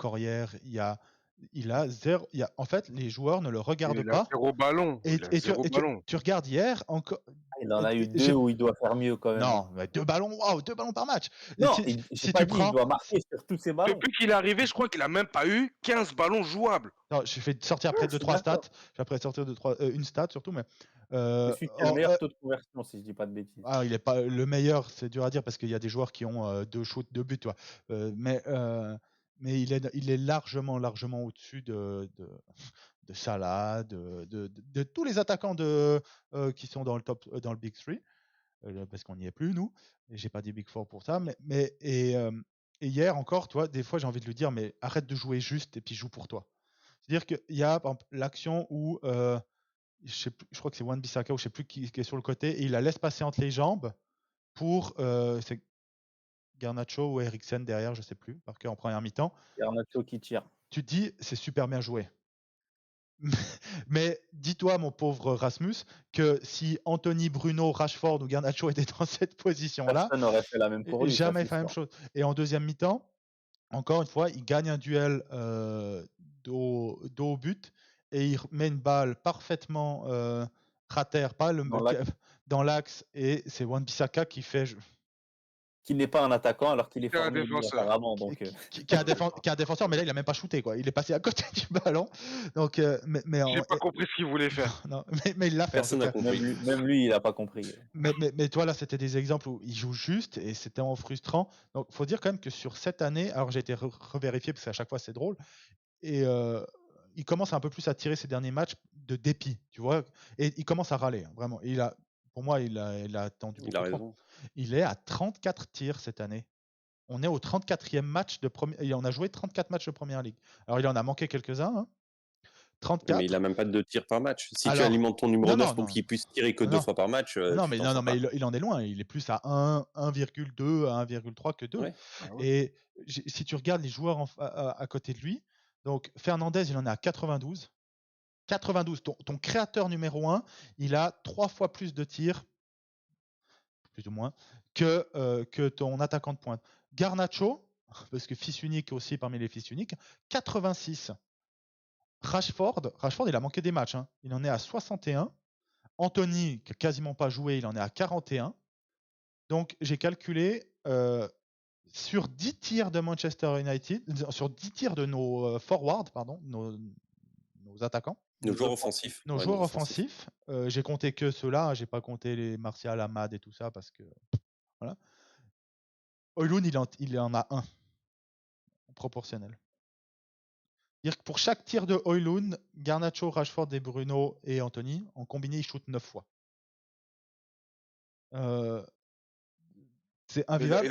fait, les joueurs ne le regardent Il a pas. 0 ballon. Et, Il a et tu, 0 et tu- ballon. tu regardes hier encore. Il en a eu j'ai- 2 où il doit faire mieux quand même, hein. Non, mais 2 ballons, waouh, 2 ballons par match. Et Non, si j'ai tu pas dit il prends, doit marquer sur tous ses ballons. Depuis qu'il est arrivé, je crois qu'il a même pas eu 15 ballons jouables. non, j'ai fait sortir après Ouais, je suis 2-3 stats. d'accord. J'ai après sortir une stat surtout, mais C'est celui qui a le meilleur taux de conversion, si je dis pas de bêtises. il est pas le meilleur, c'est dur à dire parce qu'il y a des joueurs qui ont 2 shoots, 2 buts, tu vois. Mais il est largement au-dessus de Salah, de tous les attaquants qui sont dans le Big 3, parce qu'on n'y est plus, nous. Et j'ai pas dit Big 4 pour ça. Et hier encore, toi, des fois, j'ai envie de lui dire, mais arrête de jouer juste et puis joue pour toi. C'est-à-dire qu'il y a par exemple, l'action où, je crois que c'est Wan-Bissaka ou je sais plus qui est sur le côté, et il la laisse passer entre les jambes pour, c'est Garnacho ou Eriksen derrière, je sais plus, par cœur en première mi-temps. Garnacho qui tire. Tu te dis, c'est super bien joué. Mais dis-toi, mon pauvre Rasmus, que si Anthony, Bruno, Rashford ou Garnacho étaient dans cette position-là, Personne n'aurait fait la même pour lui. ça, jamais c'est fait la même sûr. chose. Et en deuxième mi-temps, encore une fois, il gagne un duel dos au but et il met une balle parfaitement cratère, pas dans l'axe, et c'est Wan-Bissaka qui fait. Qui n'est pas un attaquant alors qu'il est C'est un formé lui, défenseur. apparemment. Donc, qui est un défenseur, mais là il a même pas shooté, quoi. Il est passé à côté du ballon. Donc, J'ai pas compris ce qu'il voulait faire. non, mais il l'a fait. Personne n'a compris. même lui, il a pas compris. Mais toi là, c'était des exemples où il joue juste et c'était vraiment frustrant. Donc, faut dire quand même que sur cette année, alors j'ai été revérifié parce qu'à chaque fois c'est drôle, et il commence un peu plus à tirer ses derniers matchs de dépit, tu vois, et il commence à râler, hein, vraiment. Pour moi, il a attendu beaucoup Il a trop. raison. Il est à 34 tirs cette année. On est au 34e match de première. On a joué 34 matchs de première ligue. Alors, il en a manqué quelques-uns. Hein. 34. Mais il a même pas de 2 tirs par match. Si tu Alors, alimentes ton numéro 9 pour non. qu'il puisse tirer que 2 Non. fois par match, Non, tu mais, t'en sors pas. il en est loin. Il est plus à 1,2 à 1,3 que 2. Ouais. Ah ouais. Et si tu regardes les joueurs à côté de lui, donc Fernandez, il en est à 92. 92, ton créateur numéro 1, il a 3 fois plus de tirs, plus ou moins, que ton attaquant de pointe. Garnacho, parce que fils unique aussi parmi les fils uniques, 86. Rashford, il a manqué des matchs. Hein. Il en est à 61. Anthony, qui n'a quasiment pas joué, il en est à 41. Donc, j'ai calculé sur 10 tirs de Manchester United, sur 10 tirs de nos forwards, pardon, nos attaquants. Nos joueurs offensifs. Nos joueurs offensifs, j'ai compté que ceux-là, j'ai pas compté les Martial, Ahmad et tout ça parce que voilà. Højlund, il en a un en proportionnel. C'est-à-dire que pour chaque tir de Højlund, Garnacho, Rashford, et Bruno et Anthony, en combiné, ils shootent 9 fois. C'est invivable.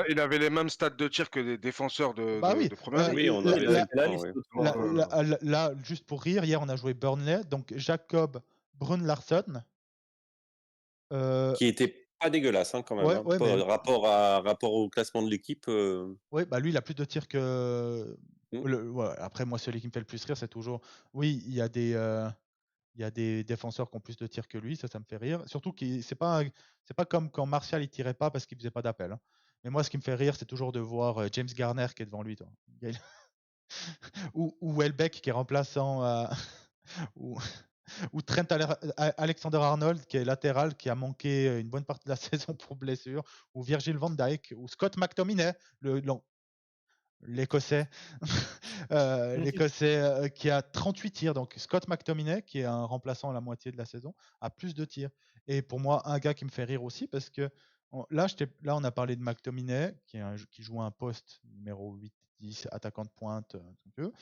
Il avait les mêmes stats de tir que les défenseurs de première ligue. Oui, on a là, juste pour rire, hier on a joué Burnley, donc Jacob Brun-Larsen. Qui était pas dégueulasse hein, quand même. Ouais, mais... rapport au classement de l'équipe. Oui, bah lui il a plus de tirs que. Après, moi, celui qui me fait le plus rire, c'est toujours. Oui, il y a des défenseurs qui ont plus de tirs que lui, ça me fait rire. Surtout que c'est pas comme quand Martial il tirait pas parce qu'il faisait pas d'appel. Hein. Mais moi, ce qui me fait rire, c'est toujours de voir James Garner qui est devant lui. Toi. ou Welbeck qui est remplaçant. Ou Trent Alexander-Arnold qui est latéral, qui a manqué une bonne partie de la saison pour blessure. Ou Virgil van Dijk. Ou Scott McTominay, l'Écossais, qui a 38 tirs. Donc Scott McTominay, qui est un remplaçant à la moitié de la saison, a plus de tirs. Et pour moi, un gars qui me fait rire aussi, parce que Là, on a parlé de McTominay, qui joue un poste numéro 8-10, attaquant de pointe, un peu.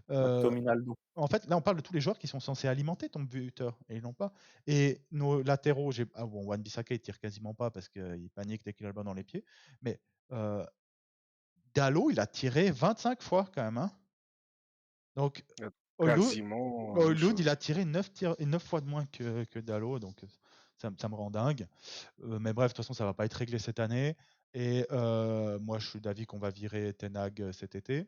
Mactominaldo. En fait, là, on parle de tous les joueurs qui sont censés alimenter ton buteur, et ils l'ont pas. Et nos latéraux, Wan-Bissaka, il tire quasiment pas parce qu'il panique dès qu'il a le ballon dans les pieds. Mais Dalot, il a tiré 25 fois quand même. Hein. Donc, Quasiment la même Højlund, chose. il a tiré 9 fois de moins que Dalot, donc ça me rend dingue. Mais bref, de toute façon, ça va pas être réglé cette année. Et moi, je suis d'avis qu'on va virer Ten Hag cet été.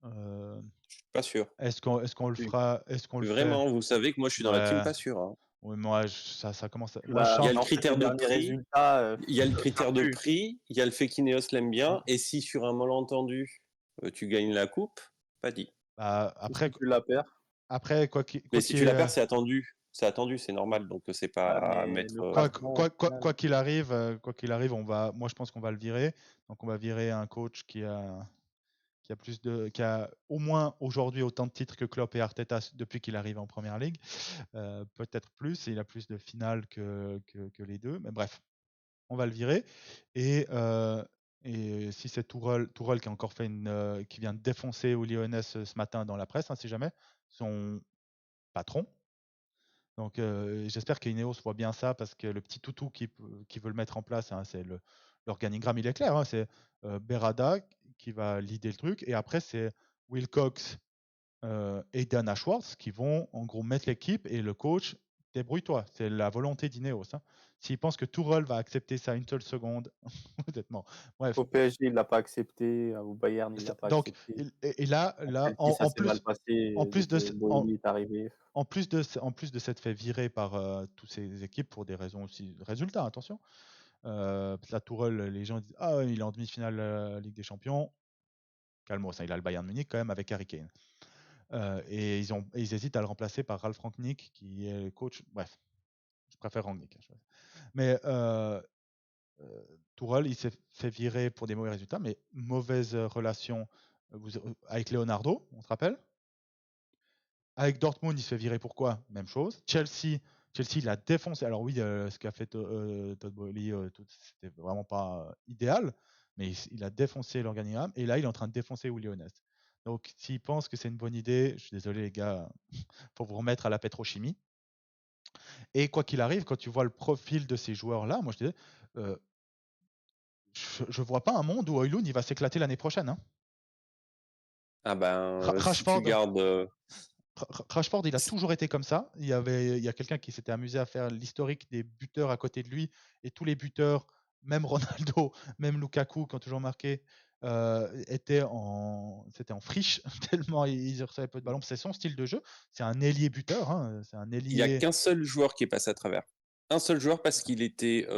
Je suis pas sûr. Est-ce qu'on le Oui. fera? Est-ce qu'on le fait? Vraiment, vous savez que moi, je suis dans la team Ouais. pas sûr. Hein. Oui, moi, ça commence à... Moi, Bah, je Il y a sens... le en fait, critère les de derniers prix. résultats, Il y a le critère de plus. prix, il y a le fait qu'Ineos l'aime bien, et si sur un malentendu, tu gagnes la coupe, pas dit. Bah, si tu la perds. après, quoi Mais si tu la perds, c'est attendu. C'est attendu, c'est normal, donc c'est pas à mais mettre. le classement, au final, quoi qu'il arrive, moi, je pense qu'on va le virer. Donc, on va virer un coach qui a au moins aujourd'hui autant de titres que Klopp et Arteta depuis qu'il arrive en Première Ligue. Peut-être plus, et il a plus de finales que les deux. Mais bref, on va le virer. Et si c'est Tourelle qui a encore fait qui vient de défoncer Uli Hoeneß ce matin dans la presse, hein, si jamais, son patron. Donc j'espère qu'Ineos voit bien ça, parce que le petit toutou qui veut le mettre en place, hein, c'est l'organigramme, il est clair. Hein, c'est Berada qui va leader le truc, et après c'est Wilcox et Dana Schwartz qui vont en gros mettre l'équipe, et le coach, débrouille-toi. C'est la volonté d'Ineos. Hein. S'il pense que Tourelle va accepter ça une seule seconde, honnêtement. Bref. au PSG, il l'a pas accepté. Au Bayern, il l'a pas Donc, accepté. et là, À Chelsea, ça s'est mal passé en plus de depuis que Boehly est arrivé. en plus de s'être fait virer par toutes ces équipes pour des raisons aussi de résultats, attention. La Tourelle, les gens disent il est en demi-finale Ligue des Champions. Calmos, hein, il a le Bayern Munich quand même avec Harry Kane. Et ils hésitent à le remplacer par Ralf Rangnick, qui est le coach. Bref, je préfère Rangnick. Hein, mais Tourelle, il s'est fait virer pour des mauvais résultats, mais mauvaise relation avec Leonardo, on se rappelle. Avec Dortmund, il se fait virer pourquoi? Même chose. Chelsea, il a défoncé. Alors oui, ce qu'a fait Todd Boehly, c'était vraiment pas idéal, mais il a défoncé l'organigramme. Et là, il est en train de défoncer Uli Hoeneß. Donc, s'il pense que c'est une bonne idée, je suis désolé les gars, pour vous remettre à la pétrochimie. Et quoi qu'il arrive, quand tu vois le profil de ces joueurs-là, moi je disais, je vois pas un monde où Højlund il va s'éclater l'année prochaine. Hein. Ah ben, si tu Rashford, gardes. Rashford, il a toujours été comme ça. Il y a quelqu'un qui s'était amusé à faire l'historique des buteurs à côté de lui, et tous les buteurs, même Ronaldo, même Lukaku, qui ont toujours marqué, c'était en friche tellement ils recevaient peu de ballons. C'est son style de jeu. C'est un ailier buteur. Hein. C'est un ailier. Il n'y a qu'un seul joueur qui est passé à travers. Un seul joueur, parce qu'il était.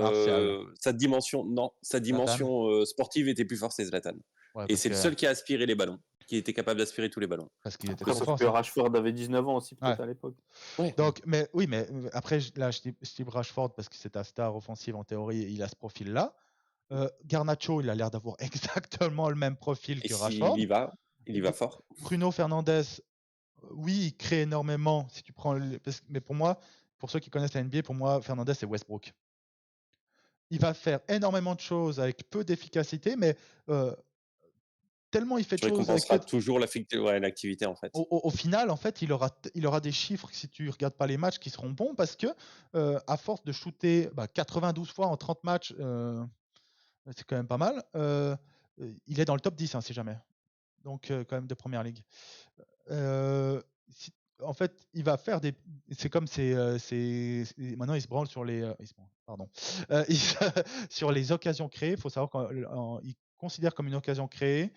Sa dimension sportive était plus forte, c'est Zlatan. Ouais, et c'est le seul qui a aspiré les ballons, qui était capable d'aspirer tous les ballons. Parce qu'il était Après, trop sauf fort. que Rashford avait 19 ans aussi, peut-être, Ouais. à l'époque. Ouais. Donc, mais après, là, je dis Rashford parce que c'est un star offensive en théorie, et il a ce profil-là. Garnacho, il a l'air d'avoir exactement le même profil que Rashford. Il y va fort. Bruno Fernandes, oui, il crée énormément. Si tu prends, mais pour moi, pour ceux qui connaissent la NBA, pour moi, Fernandes c'est Westbrook. Il va faire énormément de choses avec peu d'efficacité, mais tellement il fait de choses avec récompensera toujours l'activité en fait. Au final, en fait, il aura des chiffres, si tu regardes pas les matchs, qui seront bons, parce que à force de shooter 92 fois en 30 matchs, c'est quand même pas mal. Il est dans le top 10, hein, si jamais. Donc quand même de première ligue. En fait, il va faire des. C'est comme maintenant il se branle sur les. Sur les occasions créées. Il faut savoir qu'il considère comme une occasion créée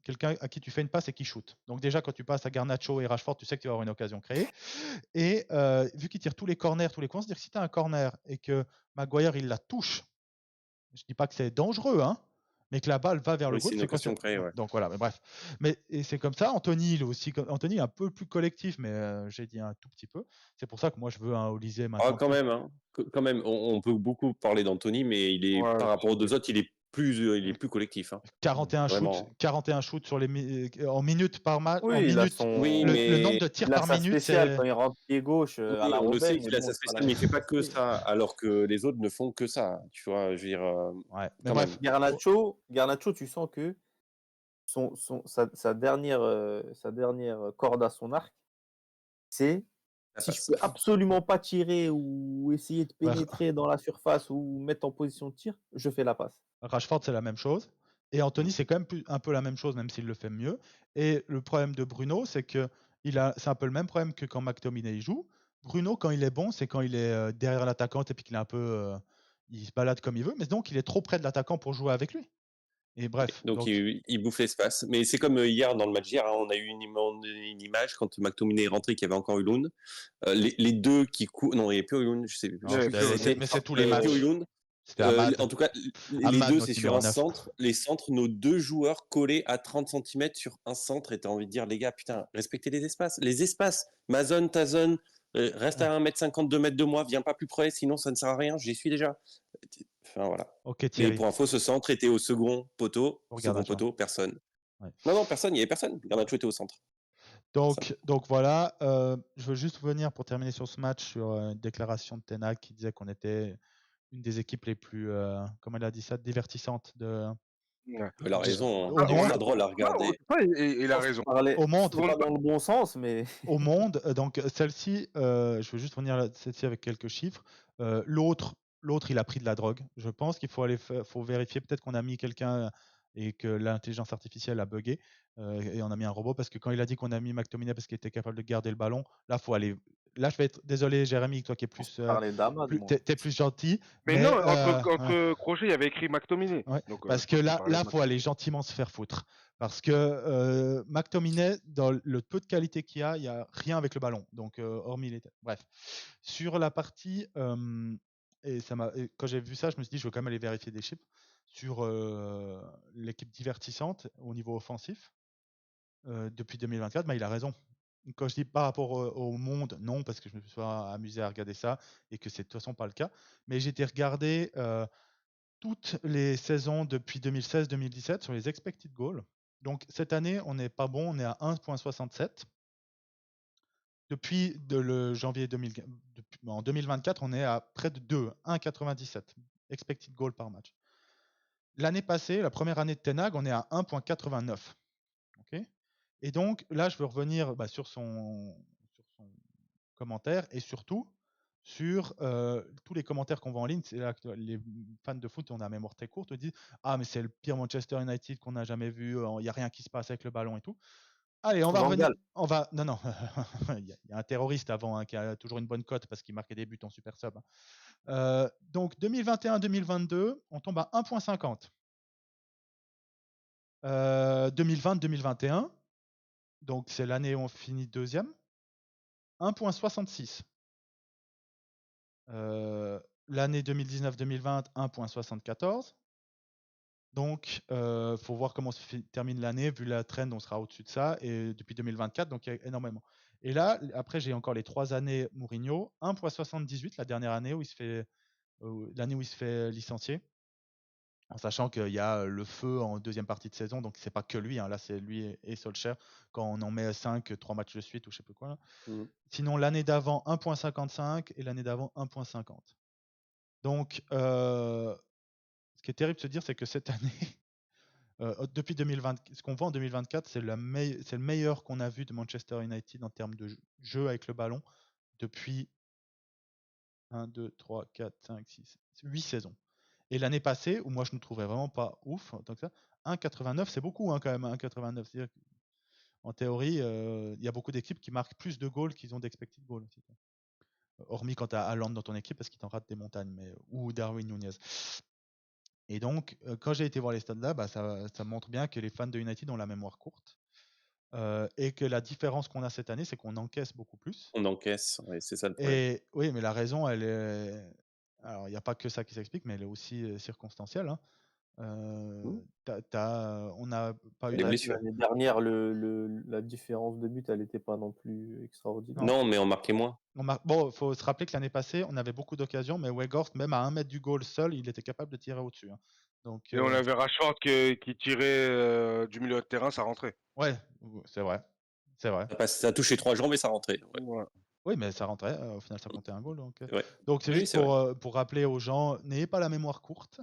quelqu'un à qui tu fais une passe et qui shoot. Donc déjà, quand tu passes à Garnacho et Rashford, tu sais que tu vas avoir une occasion créée. Et vu qu'il tire tous les corners, tous les coins, c'est-à-dire que si tu as un corner et que Maguire il la touche, je dis pas que c'est dangereux, hein, mais que la balle va vers le goal, c'est une occasion créée. Ouais. Donc voilà, mais bref. Et c'est comme ça. Anthony, il est aussi. Anthony est un peu plus collectif, mais j'ai dit un tout petit peu. C'est pour ça que moi je veux un Olysée maintenant. Quand même, on peut beaucoup parler d'Anthony, mais il est par rapport aux deux autres, il est il est plus collectif. Hein. 41 shoots, Vraiment. 41 shoots en minutes par match. En Oui, il a minutes. son. Oui, Le nombre mais de tirs Il a par sa minute, spéciale c'est. quand il rentre pied gauche à oui, la on le sait Robben, mais qu'il a bon, sa c'est pas la spéciale, mais il fait pas même que chose. ça, alors que les autres ne font que ça. Tu vois, je veux dire, Ouais. Mais quand bref. même. Garnacho, tu sens que sa dernière corde à son arc, c'est Ça si je passe. peux absolument pas tirer ou essayer de Ouais, pénétrer dans la surface ou mettre en position de tir, je fais la passe. Rashford, c'est la même chose. Et Anthony, c'est quand même un peu la même chose, même s'il le fait mieux. Et le problème de Bruno, c'est que c'est un peu le même problème que quand McTominay joue. Bruno, quand il est bon, c'est quand il est derrière l'attaquant et puis qu'il est un peu. Il se balade comme il veut, mais donc il est trop près de l'attaquant pour jouer avec lui. Et bref. Donc, il bouffe l'espace. Mais c'est comme hier, dans le match d'hier, hein, on a eu une image quand McTominay est rentré, qu'il y avait encore Højlund. Les deux qui courent. Non, il n'y avait plus Højlund, je sais plus. Non, mais c'est tous Il les n'y avait plus matchs. Højlund. C'était Ahmad. En tout cas, les Ahmad, deux, notre c'est sur numéro un 9. centre. Les centres, nos deux joueurs collés à 30 cm sur un centre. Et tu as envie de dire, les gars, putain, respectez les espaces. Les espaces. Ma zone, ta zone, reste à 1m50, 2 mètres de moi, viens pas plus près, sinon ça ne sert à rien, j'y suis déjà. Enfin, voilà. Ok, Mais Thierry. pour info, ce centre était au second poteau. Regarde Second poteau, personne. Ouais. Non, personne, il n'y avait personne. Garnacho était au centre. Donc voilà, je veux juste revenir pour terminer sur ce match sur une déclaration de Ten Hag qui disait qu'on était une des équipes les plus, comment il a dit ça, divertissantes Ouais. Il a raison. Au monde. Ultra drôle à regarder. Il a raison. Au monde. C'est pas dans le bon sens, mais. Au monde. Donc celle-ci, je veux juste revenir celle-ci avec quelques chiffres. L'autre, il a pris de la drogue. Je pense qu'il faut faut vérifier. Peut-être qu'on a mis quelqu'un et que l'intelligence artificielle a bugué et on a mis un robot parce que quand il a dit qu'on a mis McTominay parce qu'il était capable de garder le ballon, là faut aller. Là, je vais être désolé, Jérémy, toi qui es plus, t'es plus gentil. Mais non, entre crochets, il y avait écrit McTominay. Ouais, Donc, parce que là, faut aller gentiment se faire foutre. Parce que McTominay, dans le peu de qualité qu'il y a rien avec le ballon. Donc, hormis les. Bref. Sur la partie. Et quand j'ai vu ça, je me suis dit, je veux quand même aller vérifier des chiffres. Sur l'équipe divertissante au niveau offensif, depuis 2024, il a raison. Quand je dis par rapport au monde, non, parce que je me suis amusé à regarder ça et que c'est de toute façon pas le cas. Mais j'ai été regarder toutes les saisons depuis 2016-2017 sur les expected goals. Donc cette année, on n'est pas bon, on est à 1,67. Depuis le janvier en 2024, on est à près de 2, 1,97 expected goal par match. L'année passée, la première année de Ten Hag, on est à 1,89. Okay, et donc là, je veux revenir sur son commentaire et surtout sur tous les commentaires qu'on voit en ligne. C'est là que les fans de foot, on a la mémoire très courte, disent « Ah, mais c'est le pire Manchester United qu'on a jamais vu, il n'y a rien qui se passe avec le ballon et tout. » Allez, on va revenir. Non, il y a un terroriste avant qui a toujours une bonne cote parce qu'il marquait des buts en super sub. Donc 2021-2022, on tombe à 1,50. 2020-2021, donc c'est l'année où on finit deuxième, 1,66. L'année 2019-2020, 1,74. Donc, faut voir comment se termine l'année. Vu la trend, on sera au-dessus de ça. Et depuis 2024, donc il y a énormément. Et là, après, j'ai encore les 3 années Mourinho. 1,78, la dernière année l'année où il se fait licencier. En sachant qu'il y a le feu en deuxième partie de saison, donc c'est pas que lui. Là, c'est lui et Solskjaer. Quand on en met 5, 3 matchs de suite ou je sais plus quoi. Sinon, l'année d'avant, 1,55 et l'année d'avant, 1,50. Donc, ce qui est terrible de se dire, c'est que cette année, depuis 2020, ce qu'on voit en 2024, c'est le meilleur qu'on a vu de Manchester United en termes de jeu avec le ballon depuis 1, 2, 3, 4, 5, 6, 8 saisons. Et l'année passée, où moi je ne trouvais vraiment pas ouf, en tant que ça, 1,89, c'est beaucoup quand même, 1,89. C'est-à-dire en théorie, il y a beaucoup d'équipes qui marquent plus de goals qu'ils ont d'expected goals. Hormis quand tu as Haaland dans ton équipe parce qu'il t'en rate des montagnes, ou Darwin Nunez. Et donc, quand j'ai été voir les stades là, ça montre bien que les fans de United ont la mémoire courte. Et que la différence qu'on a cette année, c'est qu'on encaisse beaucoup plus. On encaisse, ouais, c'est ça le problème. Et oui, mais la raison, elle est. Alors, il n'y a pas que ça qui s'explique, mais elle est aussi circonstancielle. On n'a pas eu. L'année dernière, la différence de but, elle n'était pas non plus extraordinaire. Non, mais on marquait moins. Bon, il faut se rappeler que l'année passée, on avait beaucoup d'occasions, mais Weghorst, même à 1 mètre du goal seul, il était capable de tirer au-dessus. Donc, Et on avait Rashford qui tirait du milieu de terrain, ça rentrait. ouais, c'est vrai. C'est vrai. Ça a touché 3 jambes et ça rentrait. Ouais. Ouais. Oui, mais ça rentrait. Au final, ça comptait un goal. Ouais. Donc c'est Oui, juste c'est vrai. pour rappeler aux gens, n'ayez pas la mémoire courte.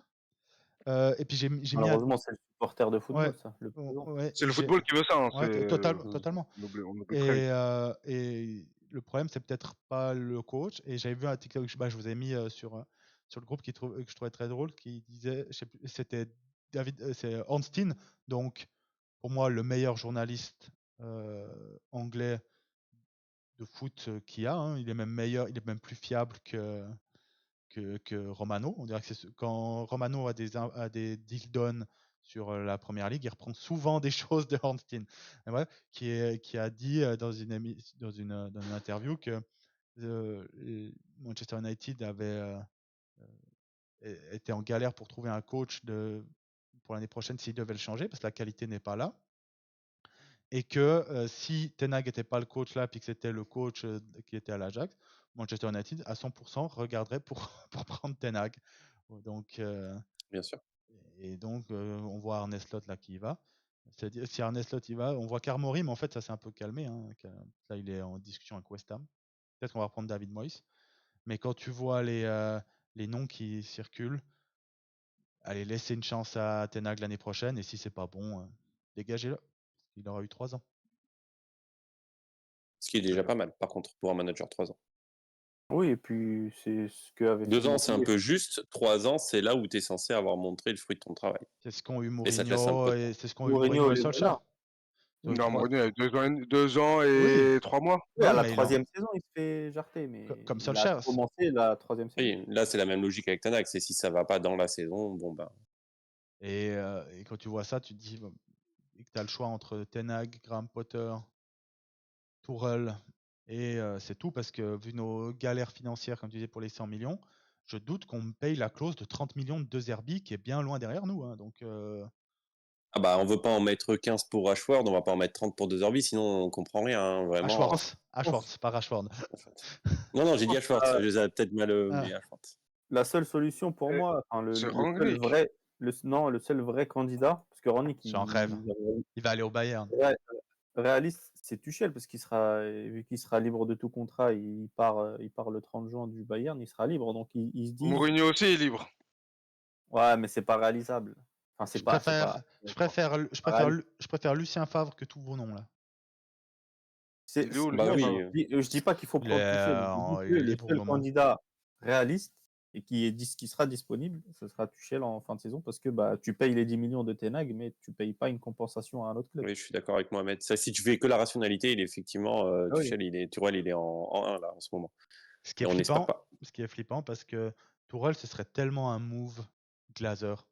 Et puis j'ai mis Malheureusement, c'est le supporter de Ouais, football, ça, le présent. ouais, C'est et le football qui veut ça. Hein. ouais, totalement. On oublie très vite. Et le problème, c'est peut-être pas le coach. Et j'avais vu un TikTok que je vous ai mis sur le groupe que je trouvais très drôle, qui disait, je sais plus, c'était c'est Ornstein, donc pour moi le meilleur journaliste anglais de foot qu'il y a. Hein. Il est même meilleur, il est même plus fiable que Romano. On dirait que quand Romano a des deal done sur la première ligue, il reprend souvent des choses de Ornstein. Et ouais, qui a dit dans une interview que Manchester United était en galère pour trouver un coach pour l'année prochaine s'il devait le changer parce que la qualité n'est pas là. Et que si Ten Hag n'était pas le coach là, puis que c'était le coach qui était à l'Ajax, Manchester United à 100% regarderait pour prendre Ten Hag. Donc, Bien sûr. et donc on voit Arne Slot là qui y va. C'est-à-dire, si Arne Slot y va, on voit qu'Armory, mais en fait ça s'est un peu calmé. Hein, là il est en discussion avec West Ham. Peut-être qu'on va reprendre David Moyes. Mais quand tu vois les noms qui circulent, allez, laissez une chance à Ten Hag l'année prochaine. Et si c'est pas bon, dégagez-le. Il aura eu 3 ans. Ce qui est déjà pas mal, par contre, pour un manager 3 ans. Oui, et puis c'est ce qu'avait fait 2 ans, c'est un Mourinho. peu juste. 3 ans, c'est là où tu es censé avoir montré le fruit de ton travail. C'est ce qu'ont eu Et ça te laisse un Mourinho peu de et temps. c'est ce qu'ont eu Mourinho, Mourinho et les Solskjaer. voilà. Donc, Non, trois- Mourinho, il y a 2 ans Oui, et 3 mois. Oui, bah à oui, la mais troisième saison, il se fait jarter, mais comme il a Solskjaer. commencé la troisième saison. Oui, là, c'est la même logique avec Tanak. C'est si ça va pas dans la saison, bon ben. Et quand tu vois ça, tu te dis bon, que tu as le choix entre Ten Hag, Graham Potter, Tourelle, et c'est tout parce que vu nos galères financières, comme tu disais, pour les 100 millions, je doute qu'on me paye la clause de 30 millions de De Zerbi qui est bien loin derrière nous. Hein, donc, Ah bah, on veut pas en mettre 15 pour Rashford, on va pas en mettre 30 pour De Zerbi, sinon on comprend rien, hein, vraiment. Ashworth, pas Rashford. Non, j'ai dit Ashford, Ah, je les ai peut-être mal Ah, mis Ashford. La seule solution pour Et moi, enfin, c'est le seul Rangnick. vrai, le seul vrai candidat, parce que Rangnick, j'en rêve. Il va aller au Bayern. réaliste, c'est Tuchel, parce qu'il sera, vu qu'il sera libre de tout contrat, il part le 30 juin du Bayern, il sera libre. Donc il se dit, Mourinho aussi est libre. ouais, mais c'est pas réalisable. Enfin, Je préfère réaliste. Lucien Favre que tous vos noms là. Il est où, Bah Moi, Lucien oui, Favre je dis pas qu'il faut Il prendre est, Tuchel. Je dis que il est le libre pour le seul moment. candidat réaliste et qui sera disponible, ce sera Tuchel en fin de saison, parce que bah, tu payes les 10 millions de Ten Hag, mais tu payes pas une compensation à un autre club. oui, je suis d'accord avec Mohamed. Ça, si tu fais que la rationalité, il est effectivement, Ah oui. Tuchel, Tourelle, il est en 1 là en ce moment. Ce qui Et est on n'espère flippant, pas. parce que Tourelle, ce serait tellement un move Glazer.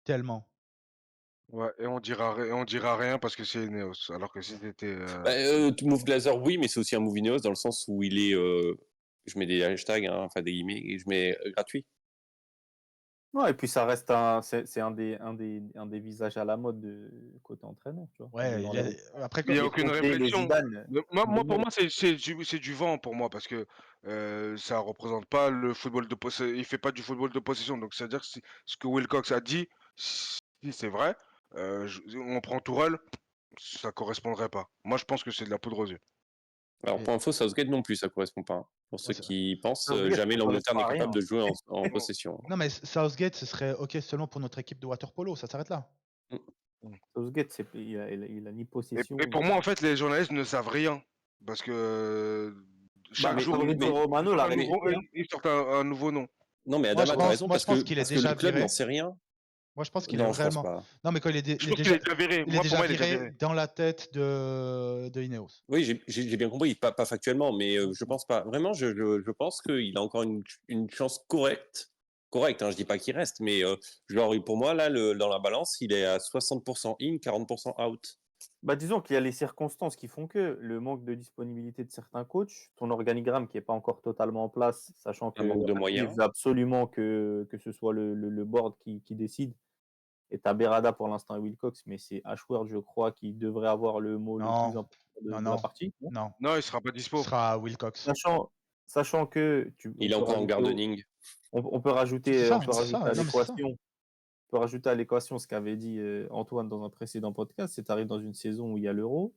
Tellement. Ouais, et on dira rien parce que c'est Ineos. Alors que si c'était. Bah, move Glazer, oui, mais c'est aussi un move Ineos dans le sens où il est, je mets des hashtags, hein, enfin des guillemets, et je mets gratuit. Ouais, et puis ça reste c'est un des visages à la mode de côté entraîneur, tu vois. Ouais, Dans après, Il n'y a les aucune Conte, les réflexion. Zidane. Pour moi, c'est du vent pour moi parce que ça représente pas le football de possession. Il fait pas du football de possession. Donc, c'est-à-dire que ce que Wilcox a dit, si c'est vrai, on prend Tourelle, ça correspondrait pas. Moi, je pense que c'est de la poudre aux yeux. Alors Et- pour info, Southgate non plus, ça correspond pas. Hein. Pour ceux Ouais, qui pensent, Southgate, jamais ça l'Angleterre correspond n'est à rien. capable de jouer en possession. non, mais Southgate, ce serait OK seulement pour notre équipe de waterpolo, ça s'arrête là. Southgate, il a ni possession. Et pour moi, en fait, les journalistes ne savent rien. Parce que chaque Bah, jour, Fabrizio Romano l'a répété. Hein. ils sortent un nouveau nom. Non, mais Moi, Adama, t'as raison, je pense qu'il est parce que le déjà club viré. n'en sait rien. Moi, je pense qu'il est Non, je pense réellement. pas. Non, mais quand Je pense qu'il est déjà viré. il est Moi, pour déjà moi, il est déjà viré viré. dans la tête de Ineos. Oui, j'ai bien compris, pas factuellement, mais je pense pas. Vraiment, je pense qu'il a encore une chance correcte. Correcte, hein, je dis pas qu'il reste, mais genre, pour moi, là, dans la balance, il est à 60% in, 40% out. Bah, disons qu'il y a les circonstances qui font que le manque de disponibilité de certains coachs, ton organigramme qui n'est pas encore totalement en place, sachant que Un manque de Rangnick moyens. veut absolument que ce soit le board qui décide. Et t'as Berrada pour l'instant et Wilcox, mais c'est Ashworth, je crois, qui devrait avoir le mot le plus important de la partie. Non. Non, il sera pas Ce dispo. sera Wilcox. Sachant que Il est encore en gardening. on peut rajouter, C'est ça, à non, mais c'est ça. l'équation peux rajouter à l'équation ce qu'avait dit Antoine dans un précédent podcast, c'est t'arrives dans une saison où il y a l'Euro,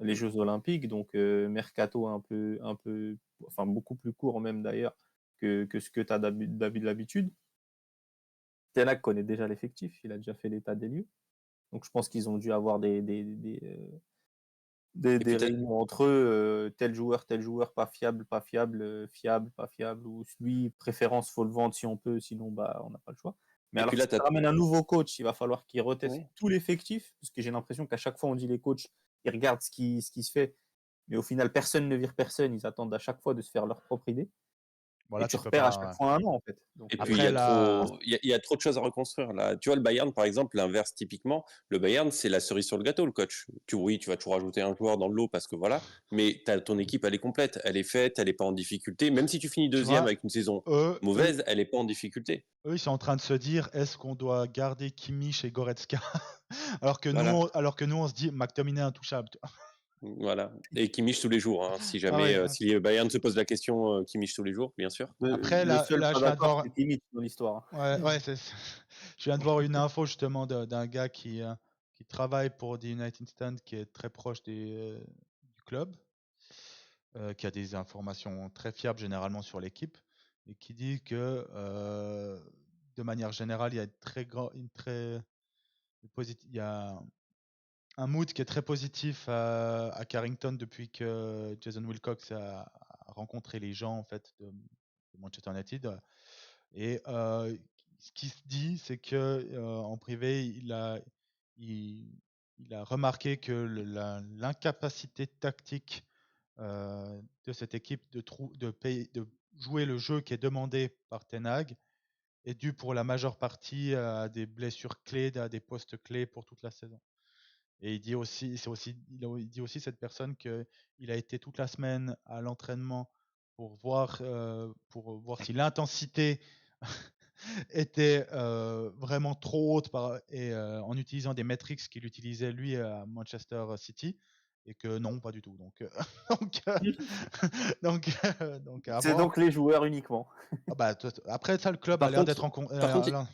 les Jeux Olympiques, donc mercato enfin beaucoup plus court même d'ailleurs que ce que tu as d'habitude. Ten Hag connaît déjà l'effectif, il a déjà fait l'état des lieux. Donc je pense qu'ils ont dû avoir des réunions entre eux, tel joueur, pas fiable, fiable, pas fiable, ou lui, préférence, faut le vendre si on peut, sinon bah, on n'a pas le choix. Mais Et alors, puis là, si tu t'as- ramènes un nouveau coach, il va falloir qu'il reteste Ouais. tout l'effectif, parce que j'ai l'impression qu'à chaque fois, on dit les coachs, ils regardent ce qui se fait, mais au final, personne ne vire personne, ils attendent à chaque fois de se faire leur propre idée. Voilà, Et tu tu peux repères à pas. chaque fois un an, en fait. Donc, Et puis, Après, là, il y a trop de choses à reconstruire. Là. Tu vois, le Bayern, par exemple, l'inverse, typiquement, le Bayern, c'est la cerise sur le gâteau, le coach. Oui, tu vas toujours rajouter un joueur dans le lot parce que voilà, mais ton équipe, elle est complète, elle est faite, elle n'est pas en difficulté. Même si tu finis tu deuxième vois, avec une saison eux, mauvaise, elle n'est pas en difficulté. ils sont en train de se dire, est-ce qu'on doit garder Kimmich et Goretzka alors que Voilà. nous, on se dit, McTominay intouchable. Voilà. Et Kimmich tous les jours. Hein. Si Ah jamais, ouais. si le Bayern se pose la question, Kimmich tous les jours, bien sûr. Après, le là, seul là, pas je viens de d'accord, voir. c'est Kimmich dans l'histoire. Ouais, je viens de voir une info justement d'un gars qui travaille pour The United Stand, qui est très proche du club, qui a des informations très fiables généralement sur l'équipe, et qui dit que de manière générale, il y a il y a un mood qui est très positif à Carrington depuis que Jason Wilcox a rencontré les gens en fait de Manchester United. Et ce qui se dit, c'est que en privé, il a remarqué que l'incapacité tactique de cette équipe de jouer le jeu qui est demandé par Ten Hag est due pour la majeure partie à des blessures clés, à des postes clés pour toute la saison. Et il dit aussi, il dit aussi cette personne qu'il a été toute la semaine à l'entraînement pour voir si l'intensité était vraiment trop haute en utilisant des metrics qu'il utilisait lui à Manchester City, et que non, pas du tout. Donc, donc à C'est voir. donc les joueurs uniquement. Ah bah, après ça, le club Par a l'air contre- d'être par contre,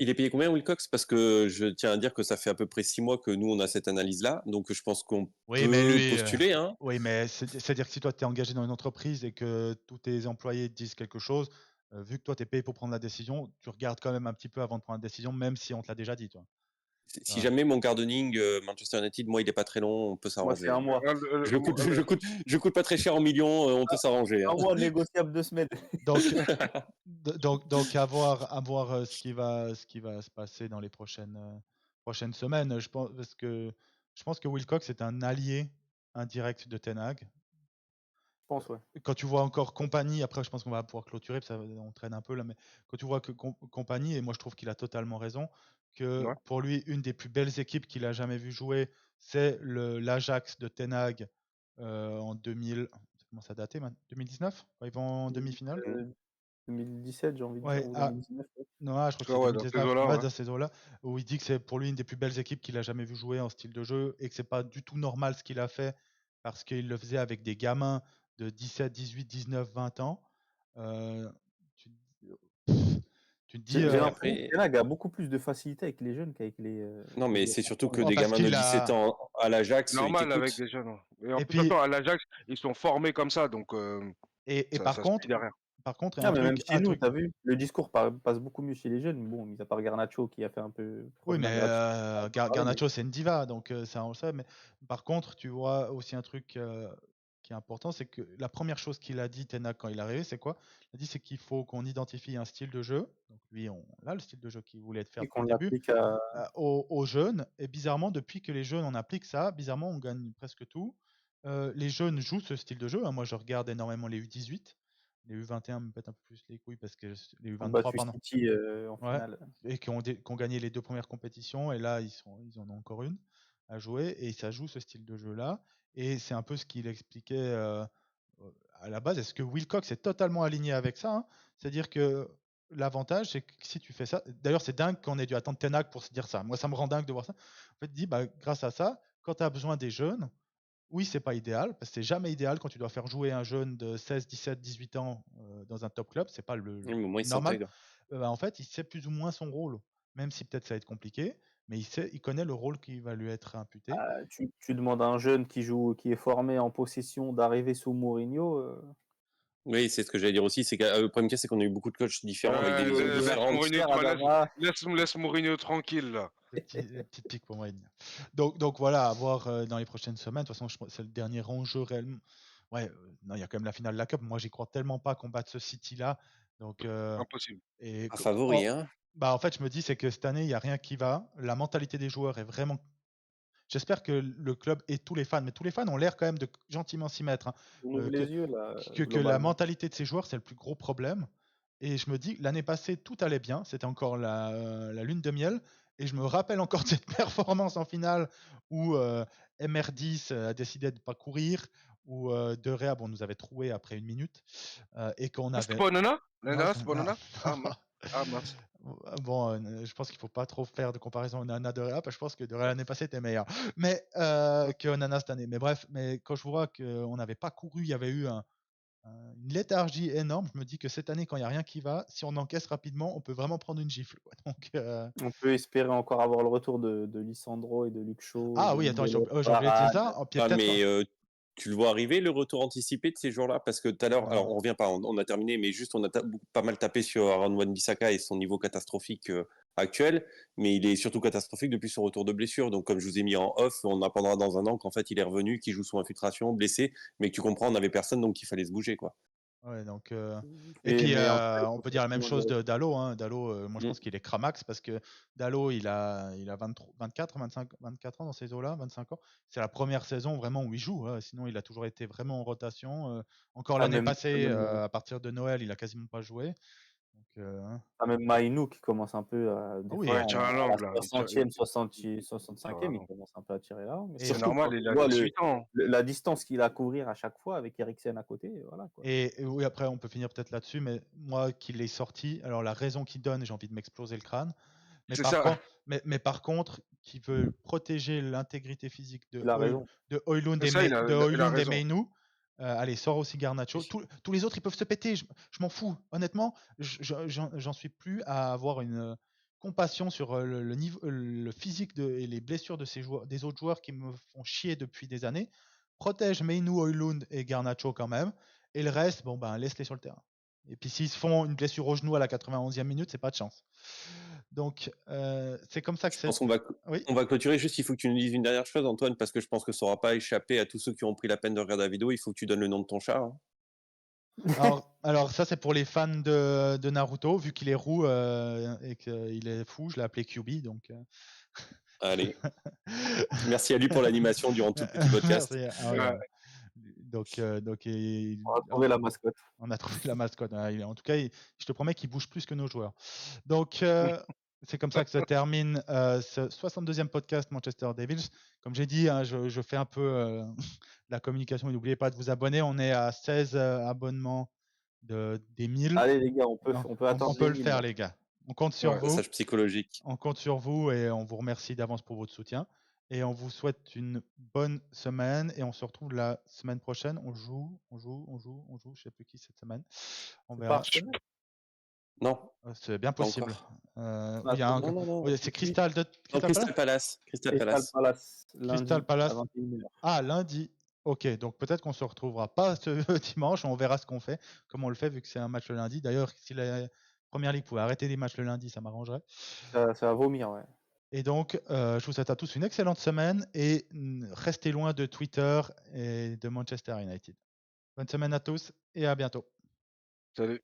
il est payé combien, Wilcox? Parce que je tiens à dire que ça fait à peu près 6 mois que nous, on a cette analyse-là. Donc, je pense qu'on Oui, mais peut lui, postuler. Hein. oui, mais c'est-à-dire que si toi, tu es engagé dans une entreprise et que tous tes employés te disent quelque chose, vu que toi, tu es payé pour prendre la décision, tu regardes quand même un petit peu avant de prendre la décision, même si on te l'a déjà dit, toi. Si jamais mon gardening Manchester United, moi, il n'est pas très long, on peut Moi, s'arranger. c'est un mois. Je coûte pas très cher en millions, on peut s'arranger. Hein. Un mois négociable 2 semaines. Donc à voir ce qui va se passer dans les prochaines semaines. Je pense que Wilcox est un allié indirect de Ten Hag. Je pense, ouais. Quand tu vois encore Compagnie, après je pense qu'on va pouvoir clôturer, parce que on traîne un peu là, mais quand tu vois que Compagnie, et moi je trouve qu'il a totalement raison, que Ouais. pour lui, une des plus belles équipes qu'il a jamais vu jouer, c'est l'Ajax de Ten Hag en 2000. Ça commence à dater maintenant. 2019 quand ils vont en demi-finale. 2017, j'ai envie de Ouais, dire, ou 2019. Ouais. non, je crois que Ah c'est ouais, dans ces 2019, eaux-là, ouais, ouais. dans ces eaux-là, où il dit que c'est pour lui une des plus belles équipes qu'il a jamais vu jouer en style de jeu, et que c'est pas du tout normal ce qu'il a fait, parce qu'il le faisait avec des gamins de 17, 18, 19, 20 ans. Euh, tu, tu te dis, J'ai l'impression Après, que Ten Hag a beaucoup plus de facilité avec les jeunes qu'avec non, mais les c'est surtout que oh, des parce gamins de qu'il 17 a. ans à l'Ajax, ils Normal avec t'écoutent. des jeunes. Hein. Et en Et plus, puis, attends, à l'Ajax, ils sont formés comme ça, donc et ça se suit derrière. par contre, Non, mais même chez un nous, truc. tu as vu, le discours passe beaucoup mieux chez les jeunes. Bon, mis à part Garnacho qui a fait un peu Oui, preuve mais d'ingratitude. Garnacho, c'est une diva, donc ça, on le sait. Mais par contre, tu vois aussi un truc qui est important, c'est que la première chose qu'il a dit, Ten Hag, quand il est arrivé, c'est quoi? Il a dit, c'est qu'il faut qu'on identifie un style de jeu. Donc lui, on a le style de jeu qu'il voulait faire Et depuis qu'on le début, l'applique à. aux jeunes. Et bizarrement, depuis que les jeunes, on applique ça, bizarrement, on gagne presque tout. Les jeunes jouent ce style de jeu, hein. Moi, je regarde énormément les U18. Les U21 me pètent un peu plus les couilles parce que les On U23, battu pardon. City en Ouais, finale. et qui ont gagné les deux premières compétitions, et là ils en ont encore une à jouer, et ça joue ce style de jeu là, et c'est un peu ce qu'il expliquait à la base. Est-ce que Wilcox est totalement aligné avec ça, hein? C'est-à-dire que l'avantage, c'est que si tu fais ça, d'ailleurs c'est dingue qu'on ait dû attendre Ten Hag pour se dire ça, moi ça me rend dingue de voir ça. En fait, dit, bah, grâce à ça, quand tu as besoin des jeunes, oui, c'est pas idéal, parce que c'est jamais idéal quand tu dois faire jouer un jeune de 16, 17, 18 ans dans un top club, c'est pas le Oui, mais au moins, ils normal. s'intègrent. En fait, il sait plus ou moins son rôle. même si peut-être ça va être compliqué, mais il connaît le rôle qui va lui être imputé. Tu demandes à un jeune qui est formé en possession d'arriver sous Mourinho. Oui, c'est ce que j'allais dire aussi. C'est que le problème, c'est qu'on a eu beaucoup de coachs différents avec des Ouais, visions Laisse différentes. laisse Mourinho tranquille, là. Les petites piques pour Mourinho. Donc voilà, à voir dans les prochaines semaines. De toute façon, c'est le dernier enjeu réellement. Ouais, non, il y a quand même la finale de la Cup. Moi, j'y crois tellement pas qu'on batte ce City-là. Donc, Impossible. et Un favori, oh, hein. bah, en fait, je me dis, c'est que cette année, il n'y a rien qui va. La mentalité des joueurs est vraiment. J'espère que le club et tous les fans, mais tous les fans ont l'air quand même de gentiment s'y mettre, hein. On ouvre Que, les yeux, là, que la globalement. mentalité de ces joueurs, c'est le plus gros problème. Et je me dis, l'année passée, tout allait bien. C'était encore la lune de miel. Et je me rappelle encore de cette performance en finale où MR10 a décidé de ne pas courir, où De Gea, bon, nous avait troué après une minute. Et qu'on Ah, c'était avait. pas Onana? Non, Onana, c'est pas Onana? Ah, mince. Bon, je pense qu'il ne faut pas trop faire de comparaison Onana de Gea, parce que je pense que De Gea l'année passée était meilleur. Mais que Onana cette année. Mais bref, mais quand je vois qu'on n'avait pas couru, il y avait eu une léthargie énorme. Je me dis que cette année, quand il n'y a rien qui va, si on encaisse rapidement, on peut vraiment prendre une gifle, quoi. Donc, On peut espérer encore avoir le retour de Lisandro et de Luke Shaw. ah oui, attends, j'ai oublié de dire ça. Oh, puis Ah, peut-être mais pas. tu le vois arriver, le retour anticipé de ces joueurs-là? Parce que tout à l'heure, alors on revient pas, on a terminé, mais juste on a pas mal tapé sur Aaron Wan-Bissaka et son niveau catastrophique actuel, mais il est surtout catastrophique depuis son retour de blessure. Donc comme je vous ai mis en off, on apprendra dans un an qu'en fait il est revenu, qu'il joue sous infiltration, blessé, mais que tu comprends, on n'avait personne, donc il fallait se bouger, quoi. Ouais, donc, et puis Mais en tout cas, on peut dire la même chose de Dalot, hein. Dalot, moi je pense qu'il est cramax parce que Dalot, il a 24 ans dans ces eaux-là, 25 ans. C'est la première saison vraiment où il joue, hein. Sinon, il a toujours été vraiment en rotation. Encore l'année passée, à partir de Noël, il a quasiment pas joué. Donc, hein. même Mainou qui commence un peu des Oui, fois Ouais, il tire la à la langue, là. 60e, Il tire la 65e, il langue. commence un peu à tirer là. Mais Et, C'est surtout quand normal, tu il a vois 18 ans. la distance qu'il a à couvrir à chaque fois avec Eriksen à côté, voilà quoi. et oui, après, on peut finir peut-être là-dessus, mais moi qui l'ai sorti, alors la raison qu'il donne, j'ai envie de m'exploser le crâne. Mais C'est par, ça. mais par contre, qui veut protéger l'intégrité physique de, Il a raison. de Højlund C'est ça, il a et raison. Mainoo, allez, sors aussi Garnacho. Tous les autres, ils peuvent se péter. Je m'en fous. Honnêtement, j'en suis plus à avoir une compassion sur le niveau, le physique et les blessures de des autres joueurs qui me font chier depuis des années. Protège Mainoo, Højlund et Garnacho quand même. Et le reste, bon, ben, laisse-les sur le terrain. Et puis s'ils se font une blessure au genou à la 91e minute, c'est pas de chance. Donc, c'est comme ça que Je pense qu'on va, oui. on va clôturer. Juste, il faut que tu nous dises une dernière chose, Antoine, parce que je pense que ça n'aura pas échappé à tous ceux qui ont pris la peine de regarder la vidéo. Il faut que tu donnes le nom de ton chat, hein. Alors ça, c'est pour les fans de Naruto, vu qu'il est roux et qu'il est fou, je l'ai appelé Kyubi. Donc, Allez. Merci à lui pour l'animation durant tout le petit podcast. merci. Ah ouais, ouais. Donc, On a trouvé la mascotte. On a trouvé la mascotte. En tout cas, je te promets qu'il bouge plus que nos joueurs. Donc, c'est comme ça que se termine ce 62e podcast Manchester Devils. Comme j'ai dit, hein, je fais un peu la communication. N'oubliez pas de vous abonner. On est à 16 abonnements des 1000. Allez les gars, on peut attendre On peut les le 1000, faire, là. les gars. On compte sur vous. Message psychologique. On compte sur vous et on vous remercie d'avance pour votre soutien. Et on vous souhaite une bonne semaine et on se retrouve la semaine prochaine. On joue. Je sais plus qui cette semaine. On C'est verra. pas Arsenal? Non, C'est bien pas possible. encore. Il y a un... Non. oui, c'est Crystal Palace. Crystal Palace, lundi Crystal Palace. à 21h. Ah, lundi. Ok, donc peut-être qu'on se retrouvera pas ce dimanche. On verra ce qu'on fait, comment on le fait, vu que c'est un match le lundi. D'ailleurs, si la Première Ligue pouvait arrêter les matchs le lundi, ça m'arrangerait. Ça va vomir, ouais. Et donc, je vous souhaite à tous une excellente semaine et restez loin de Twitter et de Manchester United. Bonne semaine à tous et à bientôt. Salut.